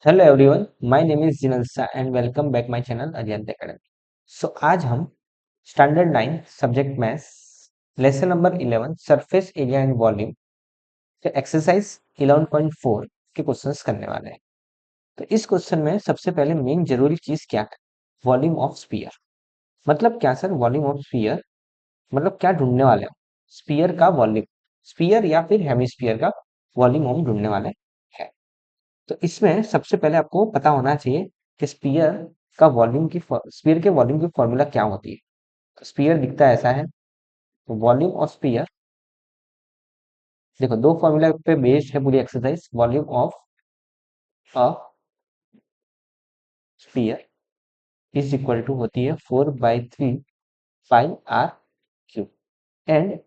Hello everyone, my name is Jinal and welcome back my channel Arihant academy. So आज हम standard 9 subject maths lesson number 11 surface area and volume के exercise 11.4 के questions करने वाले हैं। तो इस क्वेश्चन में सबसे पहले मेन जरूरी चीज क्या है? Volume of sphere. मतलब क्या सर? वॉल्यूम ऑफ स्फीयर मतलब क्या ढूंढने वाले हो? स्फीयर का वॉल्यूम, स्फीयर या फिर हेमिस्फीयर का वॉल्यूम हम ढूंढने वाले हैं। तो इसमें सबसे पहले आपको पता होना चाहिए कि स्पीयर के वॉल्यूम की फॉर्मूला क्या होती है। तो स्पीयर दिखता है ऐसा है। तो वॉल्यूम ऑफ स्पीयर, देखो दो फॉर्मूला पे बेस्ड है पूरी exercise. Volume of a sphere is equal to होती है 4/3 pi are cube. And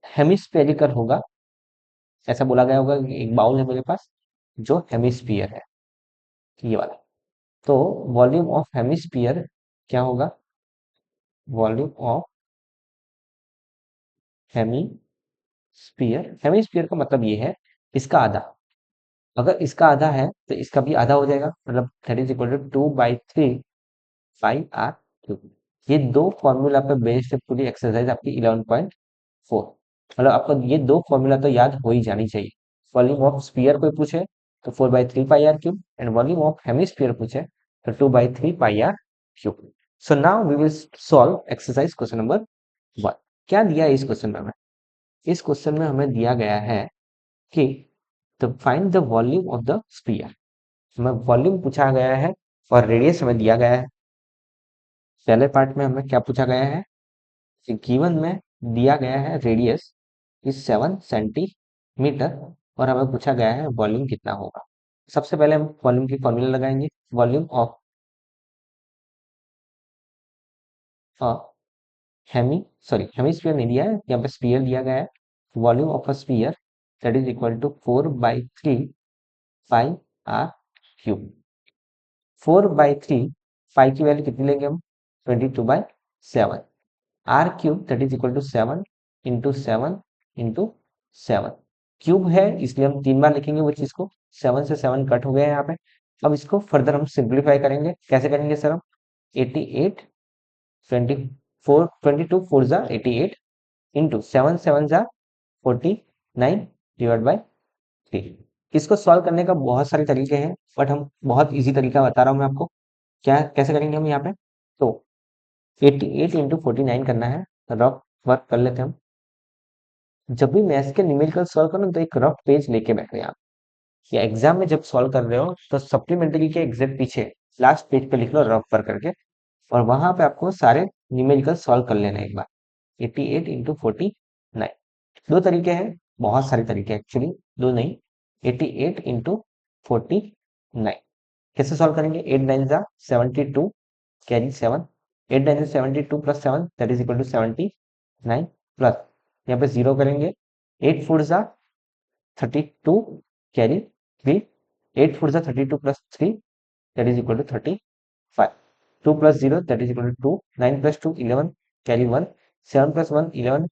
hemispherical होगा, ऐसा बोला गया होगा कि एक बाउल है मेरे पास जो हेमिस्फीयर है, ये वाला। तो वॉल्यूम ऑफ हेमिस्फीयर क्या होगा? वॉल्यूम ऑफ हेमिस्फीयर, हेमिस्फीयर का मतलब ये है इसका आधा। अगर इसका आधा है तो इसका भी आधा हो जाएगा, मतलब that is equal to 2/3 pi are cube. ये दो फॉर्मूला पे बेस्ड है पूरी एक्सरसाइज आपकी 11.4। मतलब आपको ये दो फॉर्मूला तो याद हो ही जानी चाहिए। वॉल्यूम ऑफ स्फीयर कोई पूछे तो 4/3 pi are cube, and volume of hemisphere पूछे तो 2/3 pi are cube. So now we will solve exercise question number 1। क्या दिया है इस क्वेश्चन में हमें? इस क्वेश्चन में हमें दिया गया है कि the find the volume of the sphere. हमें वॉल्यूम पूछा गया है और रेडियस हमें दिया गया है। पहले पार्ट में हमें क्या पूछा गया है कि गिवन में दिया गया है रेडियस इज 7 सेंटीमीटर और हमें पूछा गया है वॉल्यूम कितना होगा। सबसे पहले हम वॉल्यूम की फॉर्मूला लगाएंगे। वॉल्यूम ऑफ अ हेमिस्फीयर नहीं दिया है, यहाँ पे स्फीयर दिया गया है। Volume of a sphere that is equal to 4/3 pi are cube. 4/3 pi की वैल्यू कितनी लेंगे हम? 22/7। R cube that is equal to 7 into 7 into 7। Cube है इसलिए हम 3 बार लिखेंगे वो चीज को। 7 से 7 कट हो गया है यहाँ पे। अब इसको फर्दर हम सिंप्लीफाई करेंगे। कैसे करेंगे सर हम? 88 24 22 4 जा 88 इंटू 7 7 जा 49 डिवाइड बाई 3। इसको सॉल्व करने का बहुत सारे तरीके हैं, बट हम बहुत इजी तरीका बता रहा हूँ मैं आपको। क्या कैसे करेंगे हम यहाँ पे? तो 88 इंटू 49 करना है। रफ वर्क कर लेते हैं हम। जब भी मैथ्स के न्यूमेरिकल सॉल्व करो तो एक रफ पेज लेके बैठे आप, या एग्जाम में जब सॉल्व कर रहे हो तो सप्लीमेंट्री के एग्जैक्ट पीछे लास्ट पेज पे लिख लो रफ वर्क करके, और वहां पे आपको सारे न्यूमेरिकल सॉल्व कर लेना है एक बार। 88 इंटू 49, दो तरीके हैं, बहुत सारे तरीके एक्चुअली, दो नहीं। 88 इंटू 49 कैसे सॉल्व करेंगे? 8 9 जा 72 कैरी 7। 8 9 जा 72 plus 7 that is equal to 79 plus यहाँ पे जीरो करेंगे। 8 4 जा 32 कैरी 3। 8 4 जा 32 plus 3 that is equal to 35। 2 plus 0 that is equal to 2। 9 plus 2 11 carry 1। 7 plus 1 11।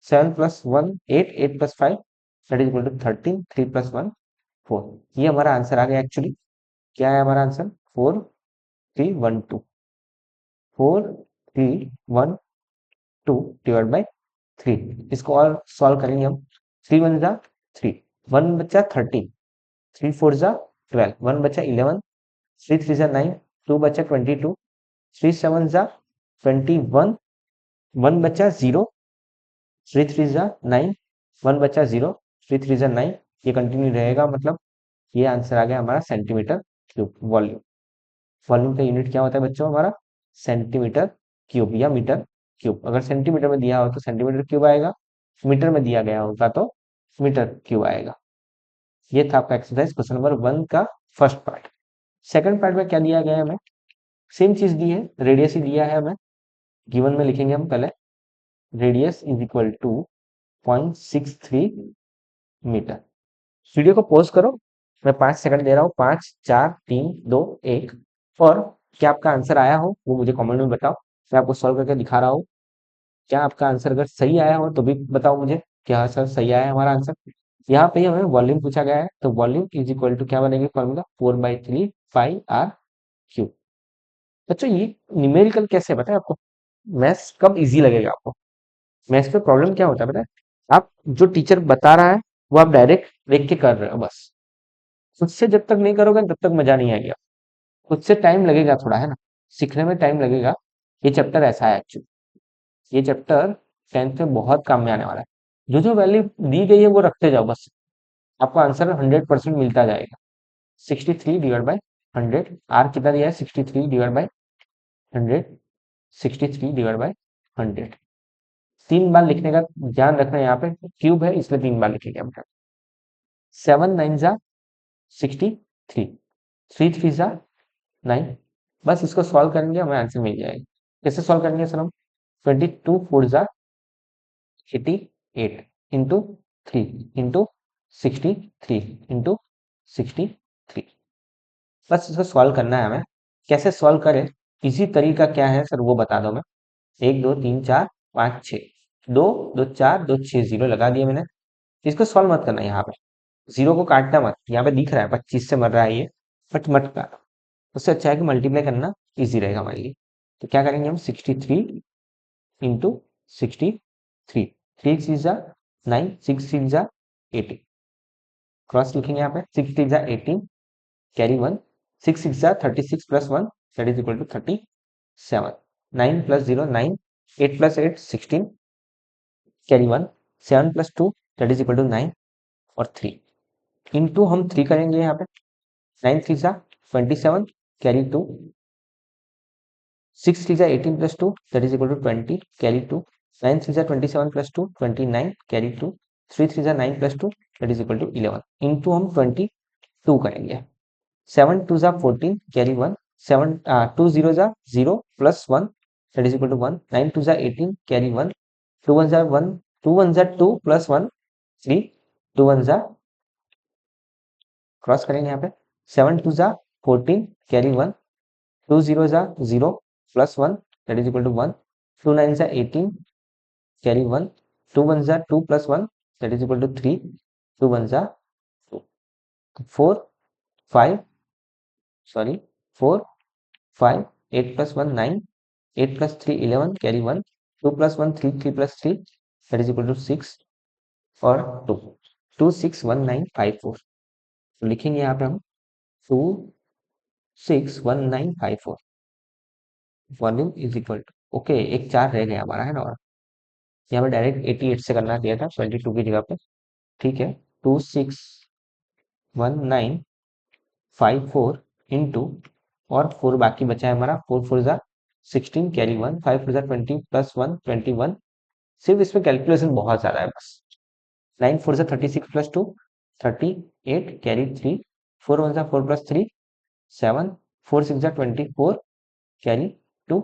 7 plus 1 8। 8 plus 5 that is equal to 13। 3 plus 1 4। ये हमारा आंसर आ गया एक्चुअली। क्या है हमारा आंसर? 4312। 4312 divide by 3। इसको और सॉल्व करेंगे हम। 3 1 जा 3, 1 बचा 13, 3 4 जा 12, 1 बचा 11, 3 3 जा 9, 2 बचा 22, 3 7 जा 21, 1 बचा 0, 3 3 जा 9, 1 बचा 0, 3 3 जा 9। ये कंटिन्यू रहेगा, मतलब ये आंसर आ गया हमारा सेंटीमीटर क्यूब वॉल्यूम। वॉल्यूम का यूनिट क्या होता है बच्चों हमारा? सेंटीमीटर क्यूब या मीटर क्यूब। अगर सेंटीमीटर में दिया हो तो सेंटीमीटर क्यूब आएगा, मीटर में दिया गया होगा तो मीटर क्यूब आएगा। ये था आपका एक्सरसाइज क्वेश्चन नंबर 1 का फर्स्ट पार्ट। सेकंड पार्ट में क्या दिया गया है हमें? सेम चीज दी है, रेडियस ही दिया है हमें। गिवन में लिखेंगे हम पहले, radius is equal to 0.63 metre. Video को पॉज करो, मैं 5 सेकंड दे रहा हूँ। 5 4 3 2 1। और क्या आपका आंसर आया हो वो मुझे कमेंट में बताओ। मैं आपको सॉल्व करके दिखा रहा हूँ। क्या आपका आंसर अगर सही आया हो तो भी बताओ मुझे कि हाँ सर सही आया हमारा आंसर। यहाँ पे हमें वॉल्यूम पूछा गया है, तो वॉल्यूम इज इक्वल टू क्या बनेगी फॉर्मूला 4/3 पाई आर क्यूब। बच्चों ये न्यूमेरिकल कैसे है पता है आपको? मैथ्स कब इजी लगेगा आपको? मैथ्स पे प्रॉब्लम क्या होता है पता है? आप जो टीचर बता रहा है वो आप डायरेक्ट देख के कर रहे हो बस। खुद से जब तक नहीं करोगे तब तक मजा नहीं आएगा। खुद से टाइम लगेगा थोड़ा, है ना? सीखने में टाइम लगेगा। ये चैप्टर ऐसा है एक्चुअली। ये चैप्टर 10th में बहुत काम में आने वाला है। जो जो वैल्यू दी गई है वो रखते जाओ बस, आपको आंसर 100% मिलता जाएगा। 63 डिवाइड बाई 100, आर कितना दिया है? 63 डिवाइड बाई 100, 63 डिवाइड बाई 100। 3 बार लिखने का ध्यान रखना, यहाँ पे क्यूब है इसलिए 3 बार लिखेंगे हम। 7 9 जा 63, 3 3 जा 9। बस इसको सॉल्व करेंगे हमें आंसर मिल जाएगा। कैसे सॉल्व करेंगे सर हम? 22 4 जा 88 इंटू 3 इंटू 63 इंटू 63। बस इसको सॉल्व करना है हमें। कैसे सॉल्व करें, इसी तरीका क्या है सर वो बता दो मैं। 1 2 3 4 5 6, 2 2 4 2 6 जीरो लगा दिया मैंने। इसको सॉल्व मत करना यहाँ पे, जीरो को काटना मत। यहाँ पे दिख रहा है 25 से मर रहा है ये, बट मत काटो। उससे अच्छा है कि मल्टीप्लाई करना इजी रहेगा हमारे लिए। तो क्या करेंगे हम? 63 इंटू 63, 3 6 जा 9, 6 6 जा 18। क्रॉस लिखेंगे यहाँ पे, 6 3 जा 18 कैरी 1, 6 6 जा 36 plus 1 that is equal to 37। 9 plus 0 9, 8 plus 8 16 carry 1, 7 plus 2 that is equal to 9 और 3 इंटू हम 3 करेंगे यहाँ पे। 9 3 जा 27 कैरी 2, 6 3 जा 18 plus 2 that is equal to 20 carry 2, 9 3 जा 27 प्लस 2 29 कैरी 2, 3 3 जा 9 plus 2 that is equal to 11 into हम 22 करेंगे। 7 2 जा 14 कैरी 1, 7 2 0 जा 0 plus 1 that is equal to 1, 9 2 जा 18 कैरी 1, 2 1 जा 1, 2 1 जा 2 प्लस 1 3, 2 1 जा क्रॉस करेंगे यहाँ पे, 7 2 जा 14 कैरी 1, 2 0 जा 0 plus 1 that is equal to 1, 2 9 जा 18 कैरी 1, 2 1 जा 2 plus 1 that is equal to 3, 2 1 जा 2, 4 5 sorry 4 5, 8 plus 1 9, 8 plus 3 11 carry 1, 2 plus 1 3 3 plus 3 that is equal to 6 और 2, 2 6 1 9 5 4। तो लिखेंगे यहाँ पे हम 2 6 1 9 5 4। Volume is equal to, okay एक 4 रह गया हमारा, है ना? और यहाँ पे डायरेक्ट 88 से करना दिया था 22 की जगह पे। ठीक है, 261954 इंटू और 4 बाकी बचा है हमारा, 4 4 जा 16 कैरी 1, 5 4 जा 20 प्लस 1 21। सिर्फ इसमें कैलकुलेशन बहुत ज्यादा है बस। 9 4 जा 36 प्लस 2 38 कैरी 3, 4 1 जा 4 प्लस 3 7, 4 6 जा 24 कैरी 2,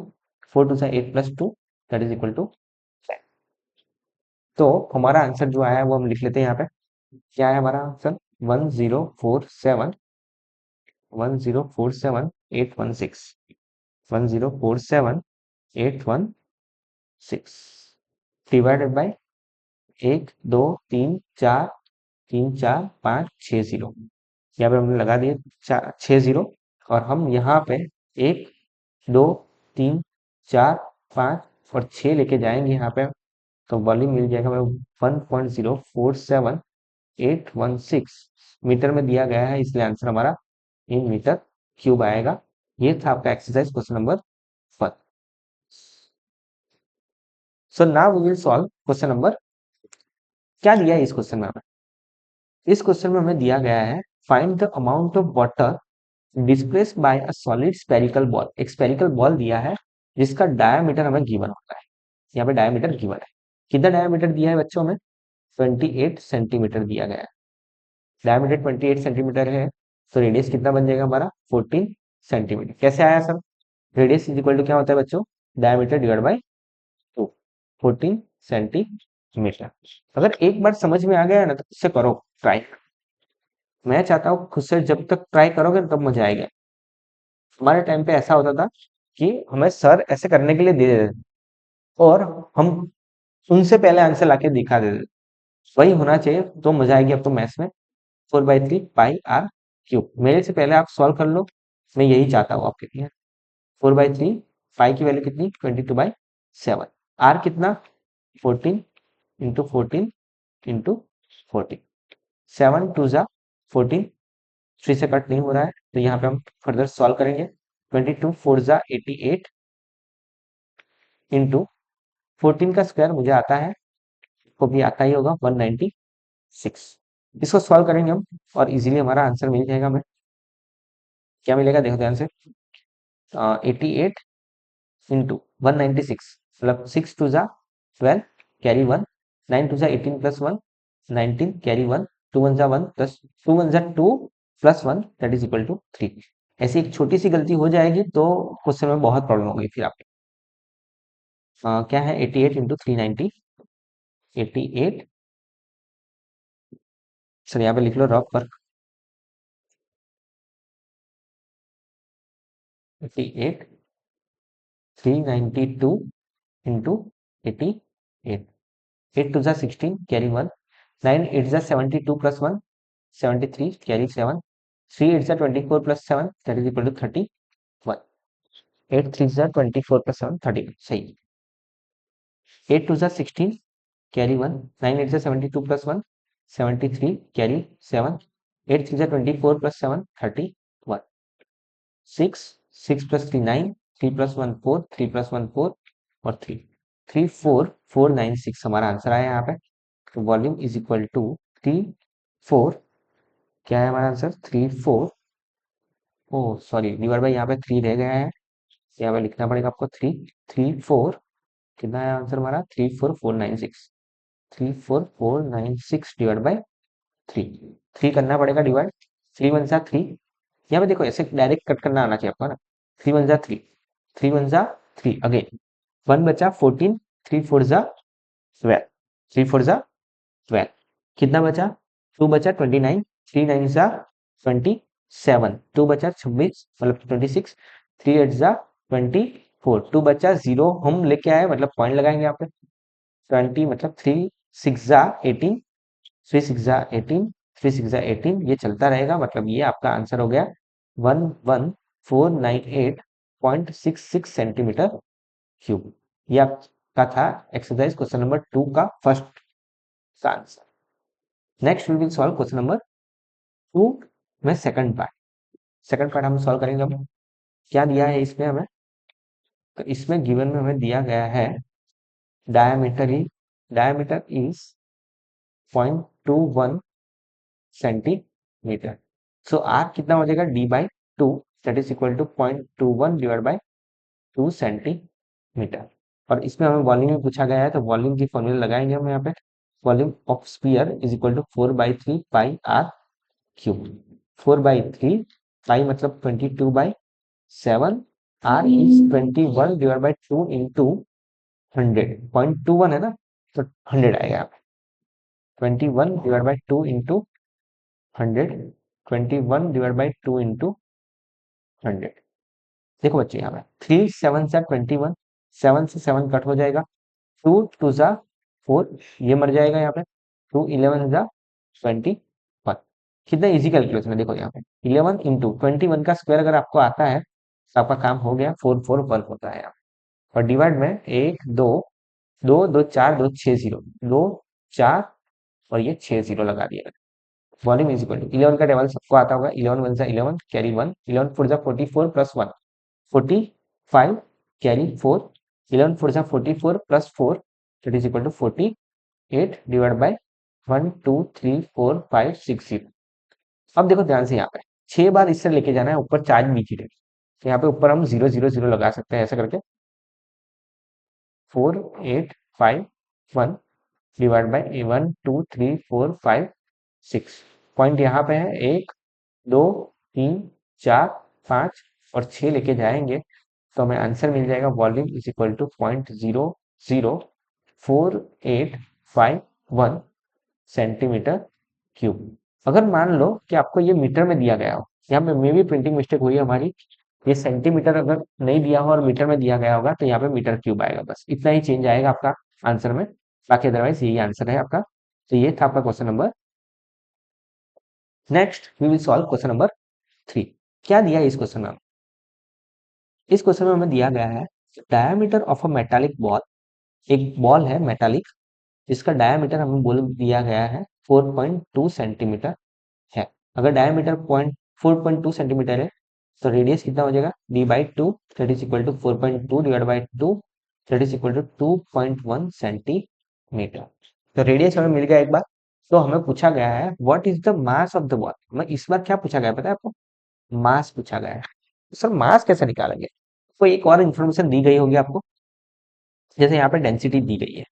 4 2 जा 8 plus 2 that is equal to 10। तो हमारा आंसर जो आया है वो हम लिख लेते हैं यहाँ पे। क्या है हमारा आंसर? 1047 divided by 1 2 3 4 3 4 5 6 0। यहाँ पे हमने लगा दिए 6 0 और हम यहाँ पे 1 2 3 4 5 और 6 लेके जाएंगे यहाँ पे, तो वॉल्यूम मिल जाएगा हमें 1.047816 मीटर में दिया गया है, इसलिए आंसर हमारा इन मीटर क्यूब आएगा। ये था आपका exercise question number 1। So now we will solve question number. क्या दिया है इस क्वेश्चन में हमें? इस क्वेश्चन में हमें दिया गया है find the amount of water displaced by a solid spherical ball. एक स्फेरिकल बॉल दिया है जिसका डायमीटर हमें गिवन होता है। यहाँ पे डायमीटर गिवन है। कितना डायमीटर दिया है बच्चों में? 28 सेंटीमीटर दिया गया है। डायमीटर 28 सेंटीमीटर है, तो रेडियस कितना बन जाएगा हमारा? 14 सेंटीमीटर। कैसे आया sir? Radius is equal to क्या होता है बच्चों? Diameter divide by 2, 14 centimetre. अगर एक बार समझ में आ गया ना तो इससे करो ट्राई। मैं चाहता हूँ खुद से जब तक ट्राई करोगे तब मजा आएगा। हमारे टाइम पे ऐसा होता था कि हमें सर ऐसे करने के लिए दे देते थे और हम उनसे पहले आंसर लाके दिखा देते थे। वही होना चाहिए तो मजा आएगी अब तो मैथ्स में। 4/3 पाई आर क्यूब। मेरे से पहले आप सॉल्व कर लो, मैं यही चाहता हूँ आपके लिए। 4/3 पाई की वैल्यू कितनी 22/7। आर कितना 14 इंटू 14 इंटू 14। 7 2 जा 14, 3 से कट नहीं हो रहा है तो यहाँ पे हम फर्दर सॉल्व करेंगे। 22 4 जा 88 इंटू 14 का स्क्वायर मुझे आता है, को भी आता ही होगा 196। इसको सॉल्व करेंगे हम और इजीली हमारा आंसर मिल जाएगा। हमें क्या मिलेगा देखो ध्यान से। 88 इंटू 196 मतलब 6 2 जा 12 कैरी 1, 9 2 जा 18 प्लस 1 19 कैरी 1, 2 1 जा 1 प्लस 2 1 जा 2 plus 1 that is equal to 3। ऐसी एक छोटी सी गलती हो जाएगी तो क्वेश्चन में बहुत प्रॉब्लम होगी फिर आपको। क्या है 88 इंटू 390, 88 सर यहाँ पे लिख लो रफ पर 88 392 इंटू 88। 8 2 जा 16 कैरी 1, 9 8 जा 72 प्लस 1 73 कैरी 7, 3 8 जा 24 plus 7 that is equal to 31। 8 3 जा 24 प्लस 7 30 सही। 8 2 जा 16 कैरी 1, 9 8 जा 72 प्लस 1 73 कैरी 7, 8 3 जा 24 प्लस 7 31। 6 6 प्लस 3 9, 3 प्लस 1 4, 3 प्लस 1 4 और 3 34496 हमारा आंसर आया यहाँ पे। तो वॉल्यूम इज इक्वल टू 34, क्या है हमारा answer 34, oh sorry divide by यहाँ पे 3 रह गया है, यहाँ पे लिखना पड़ेगा आपको 3 34, कितना है आंसर हमारा 34496। 34496 डिवाइड बाई 3, 3 करना पड़ेगा डिवाइड, 3 1 जा 3। यहाँ पे देखो ऐसे डायरेक्ट कट करना आना चाहिए आपको ना। 3 1 जा 3, 3 1 जा 3 अगेन 1 बचा 14, 3 4 जा 12, 3 4 जा 12 कितना बचा 2 बचा 29, 3 9 जा 27, 2 बचा 26 मतलब 26, 3 8 जा 24, 2 बचा 0 हम लेके आए मतलब पॉइंट लगाएंगे यहाँ पे। 20 मतलब 3 6 जा 18, 3 6 जा 18, 3 6 जा 18 ये चलता रहेगा, मतलब ये आपका आंसर हो गया 11498.66 सेंटीमीटर क्यूब। ये आपका था एक्सरसाइज क्वेश्चन नंबर 2 का फर्स्ट का answer. Next we will solve question number 2 में सेकंड पार्ट। सेकंड पार्ट हम सॉल्व करेंगे। हम क्या दिया है इसमें हमें, तो इसमें गिवन में हमें दिया गया है diameter is 0.21 centimetre. So r कितना हो जाएगा d/2 that is equal to 0.21 divide by 2 centimetre. और इसमें हमें वॉल्यूम में पूछा गया है तो वॉल्यूम की फॉर्मूला लगाएंगे हम यहाँ पे। Volume of sphere is equal to 4/3 pi are cube. 4/3 pi मतलब 22/7, r is 21 divide by 2 into 100, 0.21 है ना तो 100 आएगा यहाँ पे। 21 divide by 2 into 100, 21 divide by 2 into 100। देखो बच्चे यहाँ पे 3 7 से 21, 7 से 7 कट हो जाएगा, 2 2 जा 4 ये मर जाएगा यहाँ पे, 2 11 जा 21। कितना इजी कैलकुलेशन है देखो यहाँ पे 11 इंटू 21 का स्क्वायर अगर आपको आता है तो आपका काम हो गया। 4 4 1 होता है यहाँ पे। और डिवाइड में 1 2 2 2 4 2 6 0 2 4 और ये 6 0 लगा दिया। वॉल्यूम इज इक्वल टू 11 का टेबल सबको आता होगा, 11 1 जा 11 कैरी 1, 11 4 जा 44 प्लस 1 45 कैरी 4, 11 4 जा 44 plus 4 that is equal to 48 divide by 1 2 3 4 5 6 0। अब देखो ध्यान से यहाँ पे 6 बार इससे लेके जाना है ऊपर चार्ज नीचे टेबल, तो यहाँ पे ऊपर हम 0 0 0 लगा सकते हैं ऐसे करके 4 8 5 1 डिवाइड बाय 1 2 3 4 5 6। पॉइंट यहाँ पे है 1 2 3 4 5 और 6 लेके जाएंगे तो हमें आंसर मिल जाएगा volume is equal to 0.04851 centimetre cube. अगर मान लो कि आपको ये मीटर में दिया गया हो, यहाँ पे मे भी प्रिंटिंग मिस्टेक हुई है हमारी, ये सेंटीमीटर अगर नहीं दिया हो और मीटर में दिया गया होगा तो यहाँ पे मीटर क्यूब आएगा, बस इतना ही चेंज आएगा आपका आंसर में, बाकी अदरवाइज यही आंसर है आपका। तो ये था आपका question number. Next we will solve question number 3। क्या दिया है इस क्वेश्चन में? इस क्वेश्चन में हमें दिया गया है diameter of a metallic ball. एक बॉल है मेटालिक जिसका डायमीटर हमें बोल दिया गया है 4.2 सेंटीमीटर है। अगर डायमीटर 4.2 सेंटीमीटर है तो रेडियस कितना हो जाएगा? d by two, that is equal to 4.2 divide by two, that is equal to 2.1 centimetre. तो रेडियस हमें मिल गया एक बार। तो हमें पूछा गया है what is the mass of the ball. हमें इस बार क्या पूछा गया है पता है आपको? मास पूछा गया है। तो सर मास कैसे निकालेंगे? तो एक और इन्फॉर्मेशन दी गई होगी आपको, जैसे यहाँ पे डेंसिटी दी गई है।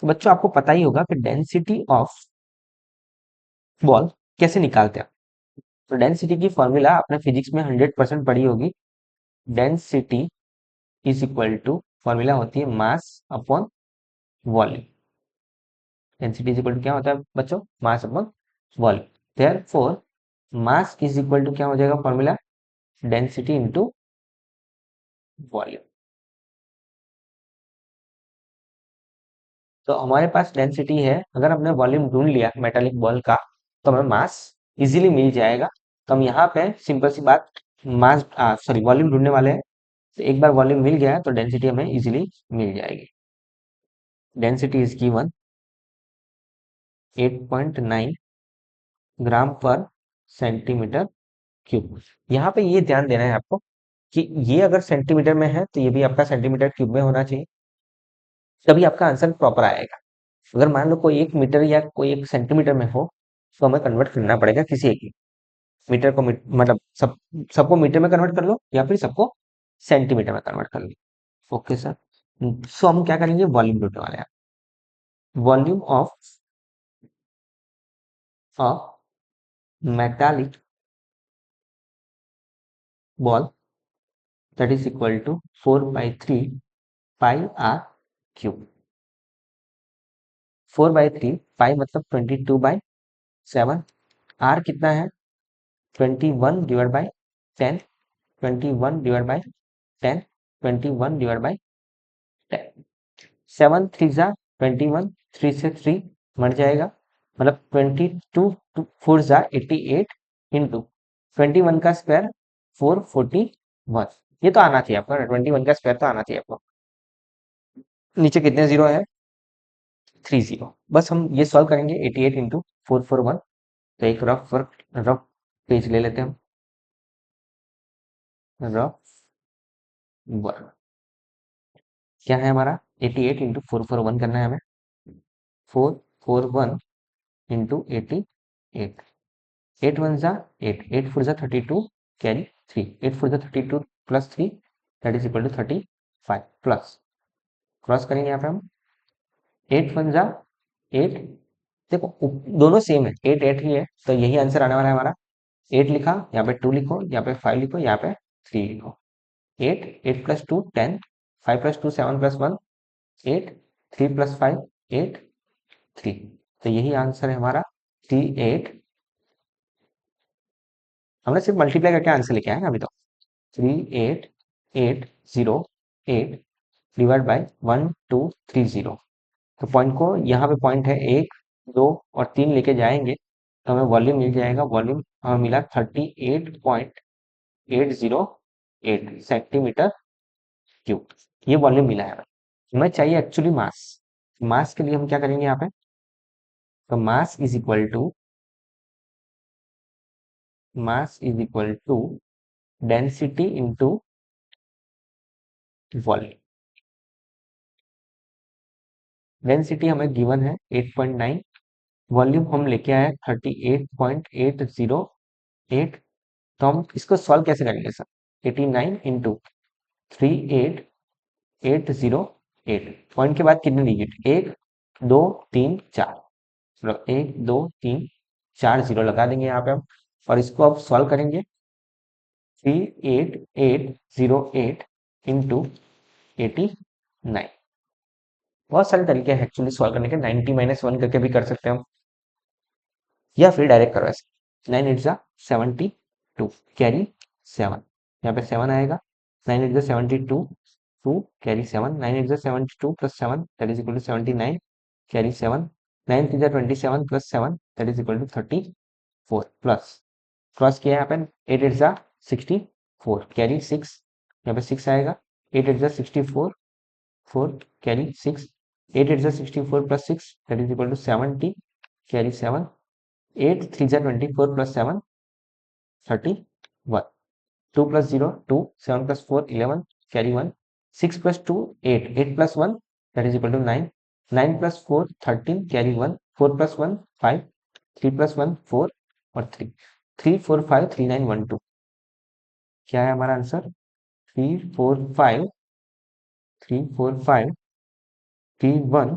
तो बच्चों आपको पता ही होगा कि डेंसिटी ऑफ बॉल कैसे निकालते हैं। तो डेंसिटी की फॉर्मूला आपने फिजिक्स में 100% पढ़ी होगी। Density is equal to, formula होती है mass upon volume. Density is equal to क्या होता है बच्चों? Mass upon volume. Therefore mass is equal to क्या हो जाएगा फॉर्मूला? Density into volume. तो हमारे पास डेंसिटी है, अगर हमने वॉल्यूम ढूंढ लिया मेटालिक बॉल का तो हमें मास इजीली मिल जाएगा। तो हम यहाँ पे सिंपल सी बात मास सॉरी वॉल्यूम ढूंढने वाले हैं। तो एक बार वॉल्यूम मिल गया तो डेंसिटी हमें इजीली मिल जाएगी। डेंसिटी इज गिवन 8.9 ग्राम पर सेंटीमीटर क्यूब। यहाँ पे ये ध्यान देना है आपको कि ये अगर सेंटीमीटर में है तो ये भी आपका सेंटीमीटर क्यूब में होना चाहिए, तभी आपका आंसर प्रॉपर आएगा। अगर मान लो कोई 1 मीटर या कोई 1 सेंटीमीटर में हो तो हमें कन्वर्ट करना पड़ेगा किसी एक मीटर को मतलब सबको मीटर में कन्वर्ट कर लो या फिर सबको सेंटीमीटर में कन्वर्ट कर लो। Okay sir. सो हम क्या करेंगे? वॉल्यूम ढूंढने वाले हैं। Volume of a metallic ball that is equal to 4/3 pi are cube. 4/3 pi मतलब 22/7। आर कितना है? 21 divide by 10, 21 divide by 10, 21 divide by 10। 7 3 जा 21, 3 से 3 मर जाएगा, मतलब 22 4 जा 88 इंटू 21 का स्क्वायर 441। ये तो आना चाहिए आपको, 21 का स्क्वायर तो आना चाहिए आपको। नीचे कितने जीरो है? 3 जीरो। बस हम ये सॉल्व करेंगे 88 इंटू 441। तो एक रफ पेज ले लेते हैं हम। रफ वर्क क्या है हमारा? 88 इंटू 441 करना है हमें। 441 इंटू 88, 8 वन जा 8, 8 फोर जा 32, कैरी 3, 8 फोर जा 32 plus 3 that is equal to 35 plus cross करेंगे यहाँ पे हम। 8 वन जा 8, देखो दोनों सेम है, 8 8 ही है तो यही आंसर आने वाला है हमारा। 8 लिखा, यहाँ पे 2 लिखो, यहाँ पे 5 लिखो, यहाँ पे 3 लिखो। 8 8 प्लस 2 10, 5 प्लस 2 7 प्लस 1 8, 3 प्लस 5 8 3। तो यही आंसर है हमारा 38। हमने सिर्फ मल्टीप्लाई करके आंसर लेके आए ना अभी तो। 38808 डिवाइड बाई 1230। तो पॉइंट को यहाँ पे पॉइंट है 1 2 और 3 लेके जाएंगे तो हमें वॉल्यूम मिल जाएगा। वॉल्यूम हमें मिला 38.808 सेंटीमीटर क्यूब। ये वॉल्यूम मिला है हमें। हमें चाहिए एक्चुअली मास। मास के लिए हम क्या करेंगे यहाँ पे? तो mass is equal to density into volume. Density हमें गिवन है 8.9, वॉल्यूम हम लेके आए 38.808। तो हम इसको सॉल्व कैसे करेंगे सर? 89 इंटू 38808। पॉइंट के बाद कितने डिजिट? 1 2 3 4, मतलब 1 2 3 4 जीरो लगा देंगे यहाँ पे हम। और इसको अब सॉल्व करेंगे 38808 इंटू 89। बहुत सारे तरीके हैं एक्चुअली सॉल्व करने के। 90 - 1 करके भी कर सकते हैं हम, या फिर डायरेक्ट करो ऐसे। 9 8 जा 72, कैरी 7, यहाँ पे 7 आएगा। 9 8 जा 72, 2 कैरी 7, 9 8 जा 72 plus 7 that is equal to 79, carry 7, 9 3 27 plus 7 that is equal to 34 plus cross किया यहाँ पे 8 8 जा 64 कैरी 6 यहाँ पे 6 आएगा 8 8 जा 64 4 कैरी 6 8 8 जा 64 plus 6 that is equal to 70 carry 7 8 3 जा 24 plus 7 31 2 plus 0 2 7 plus 4 11 carry 1 6 plus 2 8 8 plus 1 that is equal to 9 9 plus 4 13 carry 1 4 plus 1 5 3 plus 1 4 और 3 3 4 5 3 9 1 2 क्या है हमारा आंसर 3 4 5 3 4 5 3 1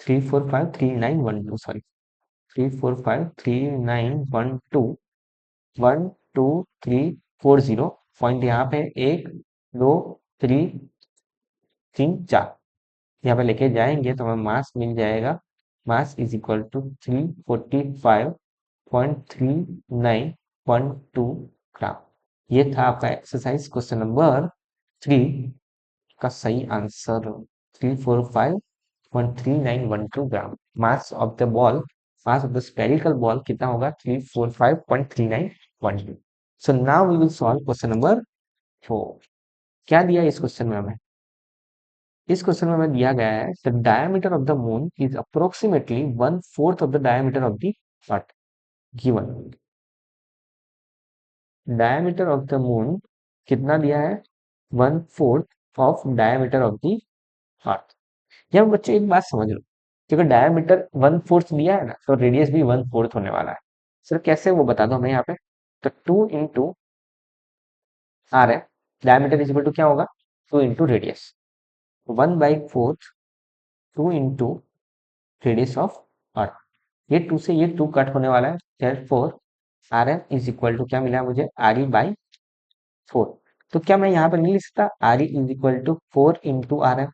3 4 5 3 9 1 2 सॉरी 3 4 5 3 9 1 2 1 2 3 4 0 पॉइंट यहाँ पे 1 2 3 4 यहाँ पे लेके जाएंगे तो हमें मास मिल जाएगा mass is equal to 345.3912 gram. ये था आपका एक्सरसाइज क्वेश्चन नंबर 3 का सही answer 345.3912 gram. Mass of the ball mass of the spherical ball कितना होगा 345.3912। So now we will solve question number 4। क्या दिया इस क्वेश्चन में हमें इस क्वेश्चन में हमें दिया गया है the diameter of the moon is approximately 1/4 of the diameter of the earth given. Diameter of the moon कितना दिया है 1/4 ऑफ डायमीटर ऑफ द अर्थ। यहाँ बच्चे एक बात समझ लो क्योंकि डायमीटर 1/4 दिया है ना तो रेडियस भी 1/4 होने वाला है। सर कैसे वो बता दो हमें यहाँ पे तो 2 इंटू आर है डायमीटर इज इक्वल टू क्या होगा 2 into radius 1/4 2 into radius of earth. ये 2 से ये 2 कट होने वाला है therefore r m is equal to क्या मिला मुझे आर ई बाई 4। तो क्या मैं यहाँ पर नहीं लिख सकता r e is equal to 4 into r m.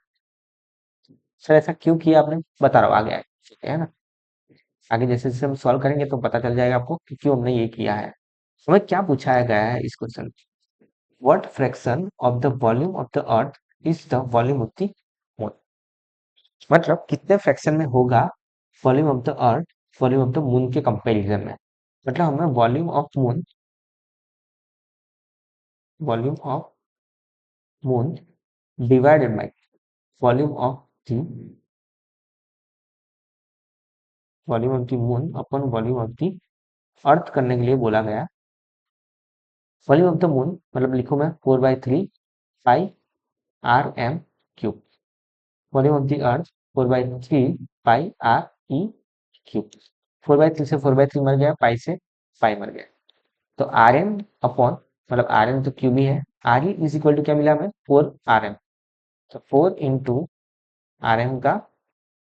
Sir ऐसा क्यों किया आपने बता रहा हूँ आगे ठीक है ना आगे जैसे जैसे हम सॉल्व करेंगे तो पता चल जाएगा आपको कि क्यों हमने ये किया है। हमें क्या पूछा गया है इस question what fraction of the volume of the earth is the volume of the moon. मतलब कितने फ्रैक्शन में होगा volume of the earth volume of the moon के कंपैरिजन में। मतलब हमें volume of moon divided by volume of the volume of the moon upon volume of the अर्थ करने के लिए बोला गया। वॉल्यूम ऑफ द मून मतलब लिखूं मैं 4/3 pi r m cube. Volume of the earth 4/3 pi r e cube. 4/3 से 4/3 मर गया पाई से पाई मर गया तो आर एम अपॉन मतलब आर एम तो क्यूब ही है r e is equal to क्या मिला हमें 4 आर एम। तो 4 इंटू आर एम का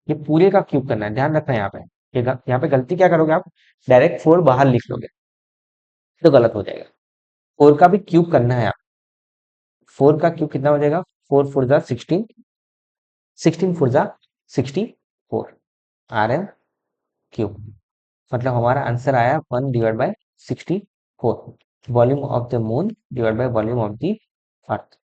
ये पूरे का क्यूब करना है ध्यान रखना है यहाँ पे यहाँ पे गलती क्या करोगे आप डायरेक्ट 4 बाहर लिख लोगे तो गलत हो जाएगा 4 का भी क्यूब करना है आप 4 का क्यूब कितना हो जाएगा 4 4 जा 16 16 4 जा 64 आर एम क्यूब। मतलब हमारा आंसर आया 1/64 volume of the moon divide by volume of the अर्थ।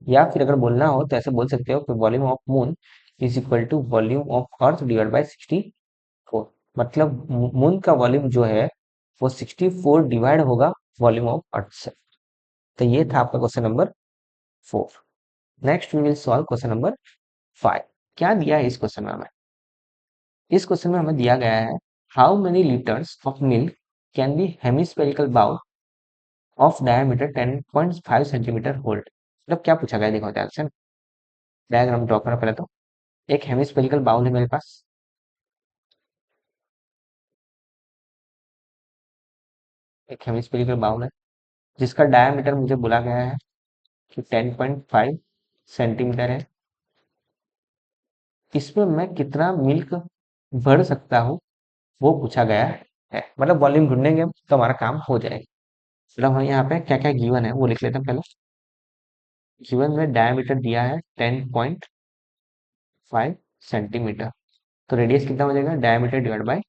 या फिर अगर बोलना हो तो ऐसे बोल सकते हो कि volume of moon is equal to volume of earth divide by 64। मतलब मून का वॉल्यूम जो है वो 64 डिवाइड होगा वॉल्यूम ऑफ अर्थ से। तो ये था आपका question number 4। Next we will solve question number 5। क्या दिया है इस क्वेश्चन में हमें इस क्वेश्चन में हमें दिया गया है how many litres of milk can be hemispherical bowl of diameter 10.5 centimetre hold. मतलब क्या पूछा गया देखो ध्यान से डायग्राम ड्रॉ करो पहले तो एक हेमिस्फेरिकल बाउल है मेरे पास एक हेमिस्फेरिकल बाउल है जिसका डायमीटर मुझे बोला गया है कि 10.5 सेंटीमीटर है। इसमें मैं कितना मिल्क भर सकता हूँ वो पूछा गया है मतलब वॉल्यूम ढूंढेंगे तो हमारा काम हो जाएगा। मतलब हम यहाँ पे क्या क्या गिवन है वो लिख लेते हैं पहले। गिवन में डायमीटर दिया है 10.5 सेंटीमीटर तो रेडियस कितना हो जाएगा diameter divide by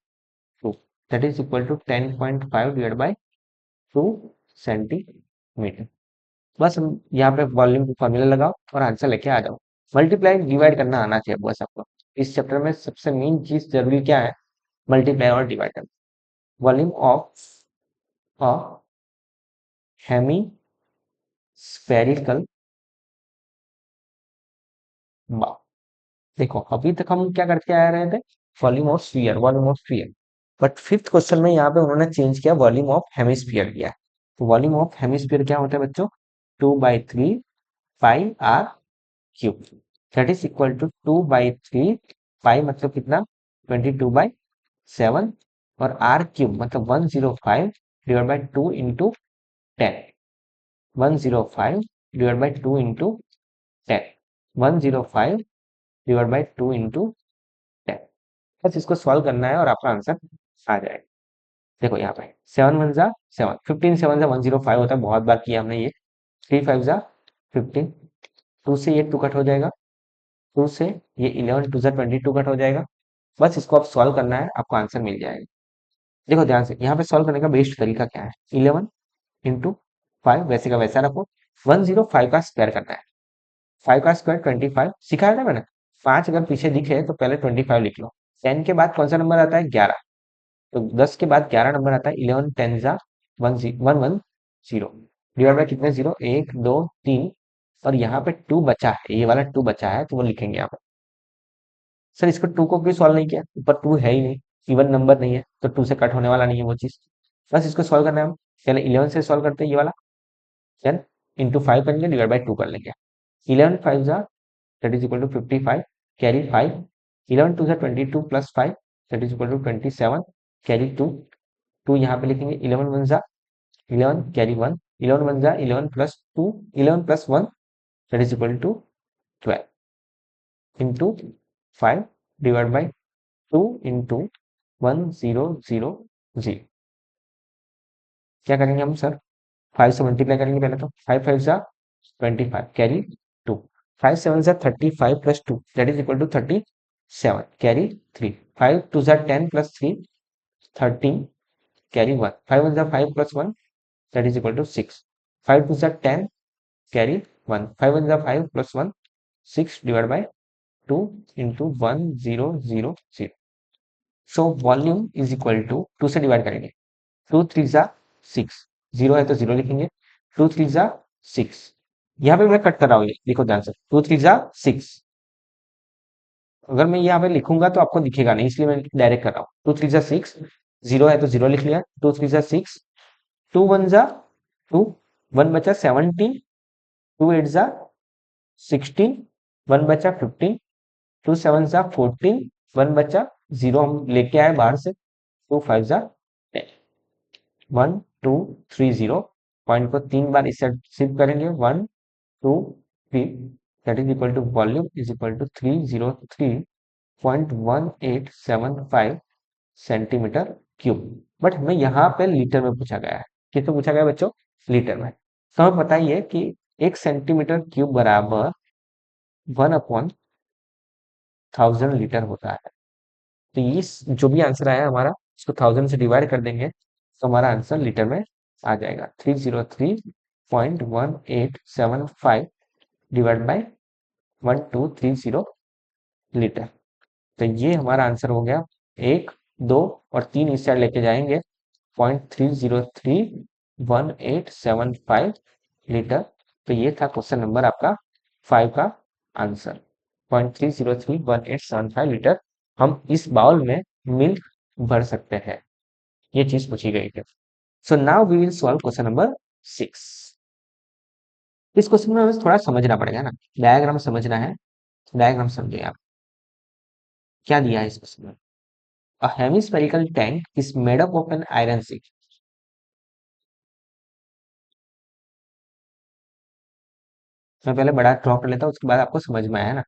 2 that is equal to 10.5 divide by 2 centimetre. बस हम यहाँ पे वॉल्यूम की फॉर्मूला लगाओ और आंसर लेके आ जाओ। मल्टीप्लाई डिवाइड करना आना चाहिए बस आपको। इस चैप्टर में सबसे मेन चीज जरूरी क्या है, मल्टीप्लाई और divider. Volume of a hemispherical bowl. देखो अभी तक हम क्या करके आ रहे थे, volume of sphere, volume of sphere. But fifth question में यहाँ पे उन्होंने चेंज किया, वॉल्यूम ऑफ हेमिस्फीयर किया है। तो वॉल्यूम ऑफ हेमिस्फीयर क्या होता है बच्चों, 2/3 pi are cube, that is equal to 2/3 pi मतलब कितना, 22/7, और आर क्यूब मतलब 105 divide by 2 into 10, 105 divide by 2 into 10, 105 divide by 2 into 10। बस इसको सॉल्व करना है और आपका आंसर आ जाएगा। देखो यहाँ पे 7 1 जा 7, 15 7 जा 105 होता है, बहुत बार किया हमने ये। 3 5 जा 15, 2 से ये 2 कट हो जाएगा, 2 से ये 11 2 जा 22 कट हो जाएगा। बस इसको आप सॉल्व करना है, आपको आंसर मिल जाएगा। देखो ध्यान से, यहाँ पे सॉल्व करने का बेस्ट तरीका क्या है, 11 इंटू 5 वैसे का वैसा रखो, 105 का स्क्वायर करना है, 5 का स्क्वायर 25 सिखाया था मैंने। 5 अगर पीछे दिखे तो पहले 25 लिख लो। 10 के बाद कौन सा नंबर आता है, 11। तो 10 के बाद 11 नंबर आता है, 11 10 जा 110 डिवाइड बाय कितने जीरो, 1 2 3, और यहाँ पे 2 बचा है, ये वाला 2 बचा है तो वो लिखेंगे यहाँ पे। सर इसको 2 को क्यों सॉल्व नहीं किया, ऊपर 2 है ही नहीं, इवन नंबर नहीं है तो 2 से कट होने वाला नहीं है वो चीज। बस इसको सॉल्व करना है हम, पहले 11 से सॉल्व करते हैं ये वाला, 10 इंटू 5 करेंगे डिवाइड बाई 2 कर लेंगे। 11 5 जा that is equal to 55, carry 5, 11 2 जा 22 plus 5 that is equal to 27, carry 2, 2 यहाँ पे लिखेंगे, 11 1 जा 11 कैरी 1, 11 1 जा 11 plus 2, 11 plus 1 that is equal to 12 into 5 divide by 2 into 1000। क्या करेंगे हम सर, 5 से मल्टीप्लाई करेंगे पहले, तो 5 5 जा 25 कैरी 2, 5 7 जा 35 plus 2 that is equal to 37 carry 3, 5 2 जा 10 प्लस 3 13 कैरी 1, 5 1 जा 5 plus 1 that is equal to 6, 5 2 जा 10 कैरी 1, 5 1 जा 5 plus 1 6 divide by 2 into 1000। So volume is equal to 2 से डिवाइड करेंगे, 2 3 जा 6, 0 है तो 0 लिखेंगे, 2 3 जा 6, यहाँ पे मैं कट कर रहा हूँ, ये देखो ध्यान से, 2 3 जा 6, अगर मैं यहाँ पे लिखूंगा तो आपको दिखेगा नहीं, इसलिए मैं डायरेक्ट कर रहा हूँ। 2 3 जा 6, 0 है तो 0 लिख लिया, 2 3 जा 6, 2 1 जा 2, 1 बचा 17, 2 8 जा 16, 1 बचा 15, 2 7 जा 14, 1 बचा 0 हम लेके आए बाहर से, 2 5 जा 10, 1 2 3 0, पॉइंट को 3 बार इस साइड शिफ्ट करेंगे, 1 2 3, that is equal to volume is equal to 303.1875 centimetre cube. But हमें यहाँ पे लीटर में पूछा गया है, किस में पूछा गया है बच्चों, लीटर में। तो हमें बताइए कि 1 सेंटीमीटर क्यूब बराबर 1/1000 लीटर होता है। तो ये जो भी आंसर आया हमारा, इसको 1000 से डिवाइड कर देंगे तो हमारा आंसर लीटर में आ जाएगा, 303.1875 डिवाइड बाई 1230 लीटर। तो ये हमारा आंसर हो गया, 1 2 और 3 इस साइड लेके जाएंगे, 0.3031875 लीटर। तो ये था क्वेश्चन नंबर आपका 5 का आंसर, 0.3031875 लीटर हम इस बाउल में मिल्क भर सकते हैं, ये चीज पूछी गई थी। So now we will solve question number 6। इस क्वेश्चन में हमें थोड़ा समझना पड़ेगा ना, डायग्राम समझना है, डायग्राम समझिए आप। क्या दिया है इस क्वेश्चन में, a hemispherical tank is made up of an iron sheet. मैं पहले बड़ा ड्रॉ कर लेता हूँ, उसके बाद आपको समझ में आया ना।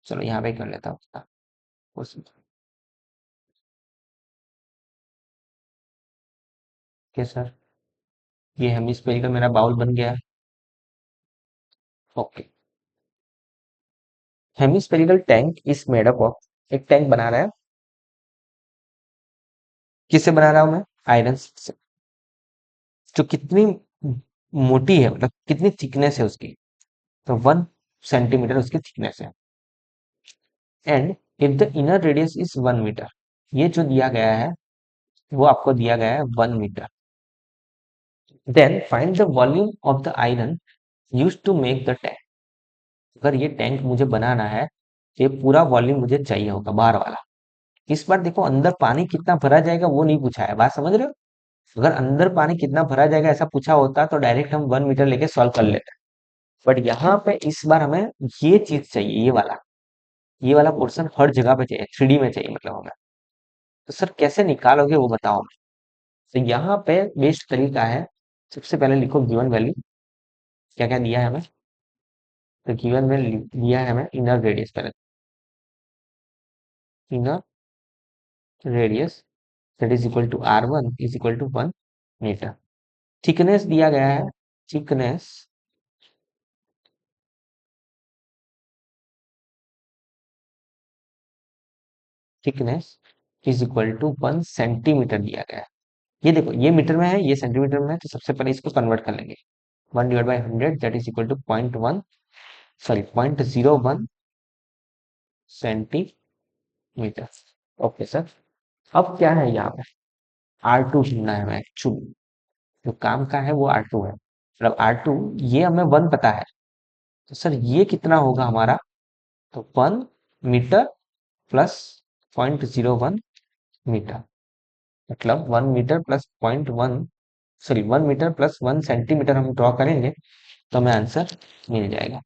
चलो यहाँ पे कर लेता हूँ क्वेश्चन। ओके सर, ये हेमिस्फेरिकल मेरा बाउल बन गया। Okay, hemispherical tank is made up of, एक टैंक बना रहा है, किससे बना रहा हूं मैं, आयरन से। जो कितनी मोटी है, मतलब कितनी थिकनेस है उसकी, तो 1 सेंटीमीटर उसकी थिकनेस है। And if the inner radius is 1 metre, ये जो दिया गया है वो आपको दिया गया है 1 metre, then find the volume of the iron use to make the tank. अगर ये टैंक मुझे बनाना है तो ये पूरा वॉल्यूम मुझे चाहिए होगा बाहर वाला। इस बार देखो अंदर पानी कितना भरा जाएगा वो नहीं पूछा है, बात समझ रहे हो? अगर अंदर पानी कितना भरा जाएगा ऐसा पूछा होता तो डायरेक्ट हम 1 मीटर लेके सॉल्व कर लेते। बट यहाँ पे इस बार हमें ये चीज चाहिए, ये वाला पोर्शन हर जगह पे चाहिए, 3D में चाहिए मतलब हमें। तो सर कैसे निकालोगे वो बताओ हमें। तो यहाँ पे बेस्ट तरीका है, सबसे पहले लिखो गिवन वैल्यू, क्या क्या दिया है हमें। तो गिवन में दिया है हमें इनर रेडियस, पहले inner radius that is equal to R1 is equal to 1 metre. Thickness दिया गया है, thickness thickness is equal to 1 centimetre दिया गया है। ये देखो ये मीटर में है, ये सेंटीमीटर में है, तो सबसे पहले इसको कन्वर्ट कर लेंगे। 1/100 that is equal to 0.01 centimetre. Okay sir. अब क्या है यहाँ पे, R2 ढूंढना है हमें एक्चुअली, जो काम का है वो R2 है, मतलब R2, ये हमें 1 पता है। तो सर ये कितना होगा हमारा, तो 1 मीटर प्लस 0.01 मीटर, मतलब 1 metre plus 0.1, sorry 1 metre plus 1 centimetre हम ड्रॉ करेंगे तो हमें आंसर मिल जाएगा,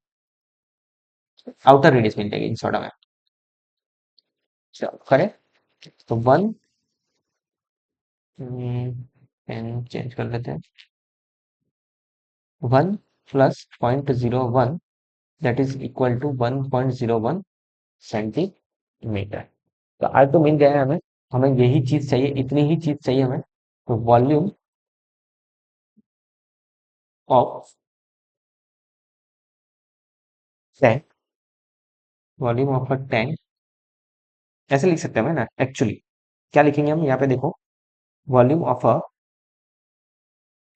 आउटर रेडियस मिल जाएगी इन शॉर्ट में। चलो करें। तो 1, पेन चेंज कर लेते हैं, 1 plus 0.01 that is equal to 1.01 centimetre. तो आज तो मिल गया है हमें, हमें यही चीज चाहिए, इतनी ही चीज चाहिए हमें। तो volume of tank, volume of a tank, ऐसे लिख सकते हैं ना एक्चुअली। क्या लिखेंगे हम यहाँ पे देखो, वॉल्यूम ऑफ अ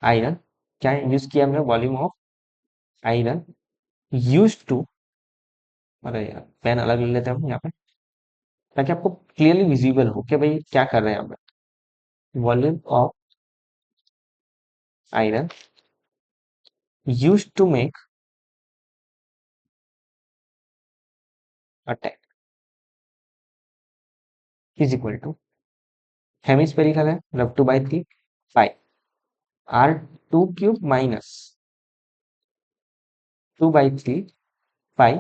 आयरन, क्या यूज किया हमने, volume of iron use to, अरे यार पेन अलग ले लेते हैं हम यहाँ पे ताकि आपको क्लियरली विजिबल हो कि भाई क्या कर रहे हैं हम। Volume of iron use to make a tank is equal to, hemispherical है मतलब 2/3 pi R2 cube minus 2/3 pi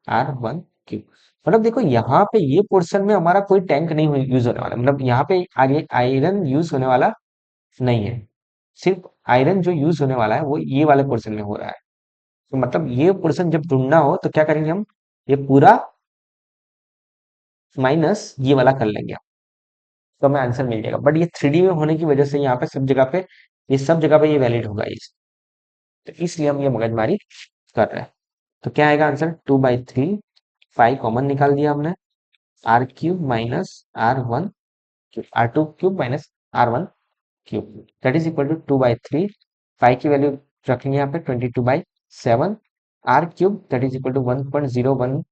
R1 cube. मतलब देखो यहाँ पे ये पोर्शन में हमारा कोई टैंक नहीं यूज होने वाला, मतलब यहाँ पे आगे आयरन यूज होने वाला नहीं है, सिर्फ आयरन जो यूज होने वाला है वो ये वाले पोर्शन में हो रहा है। तो मतलब ये पोर्शन जब ढूंढना हो तो क्या करेंगे हम, ये पूरा माइनस ये वाला कर लेंगे, तो हमें आंसर मिल जाएगा। बट ये 3D में होने की वजह से यहाँ पे सब जगह पे ये वैलिड होगा ये, तो इसलिए हम ये मगजमारी कर रहे हैं। तो क्या आएगा आंसर, 2/3 पाई कॉमन निकाल दिया हमने, R3 minus R1 cube, R2 cube minus R1 cube that is equal to 2/3 pi की वैल्यू रखेंगे यहाँ पे 22/7, R3 that is equal to 1.01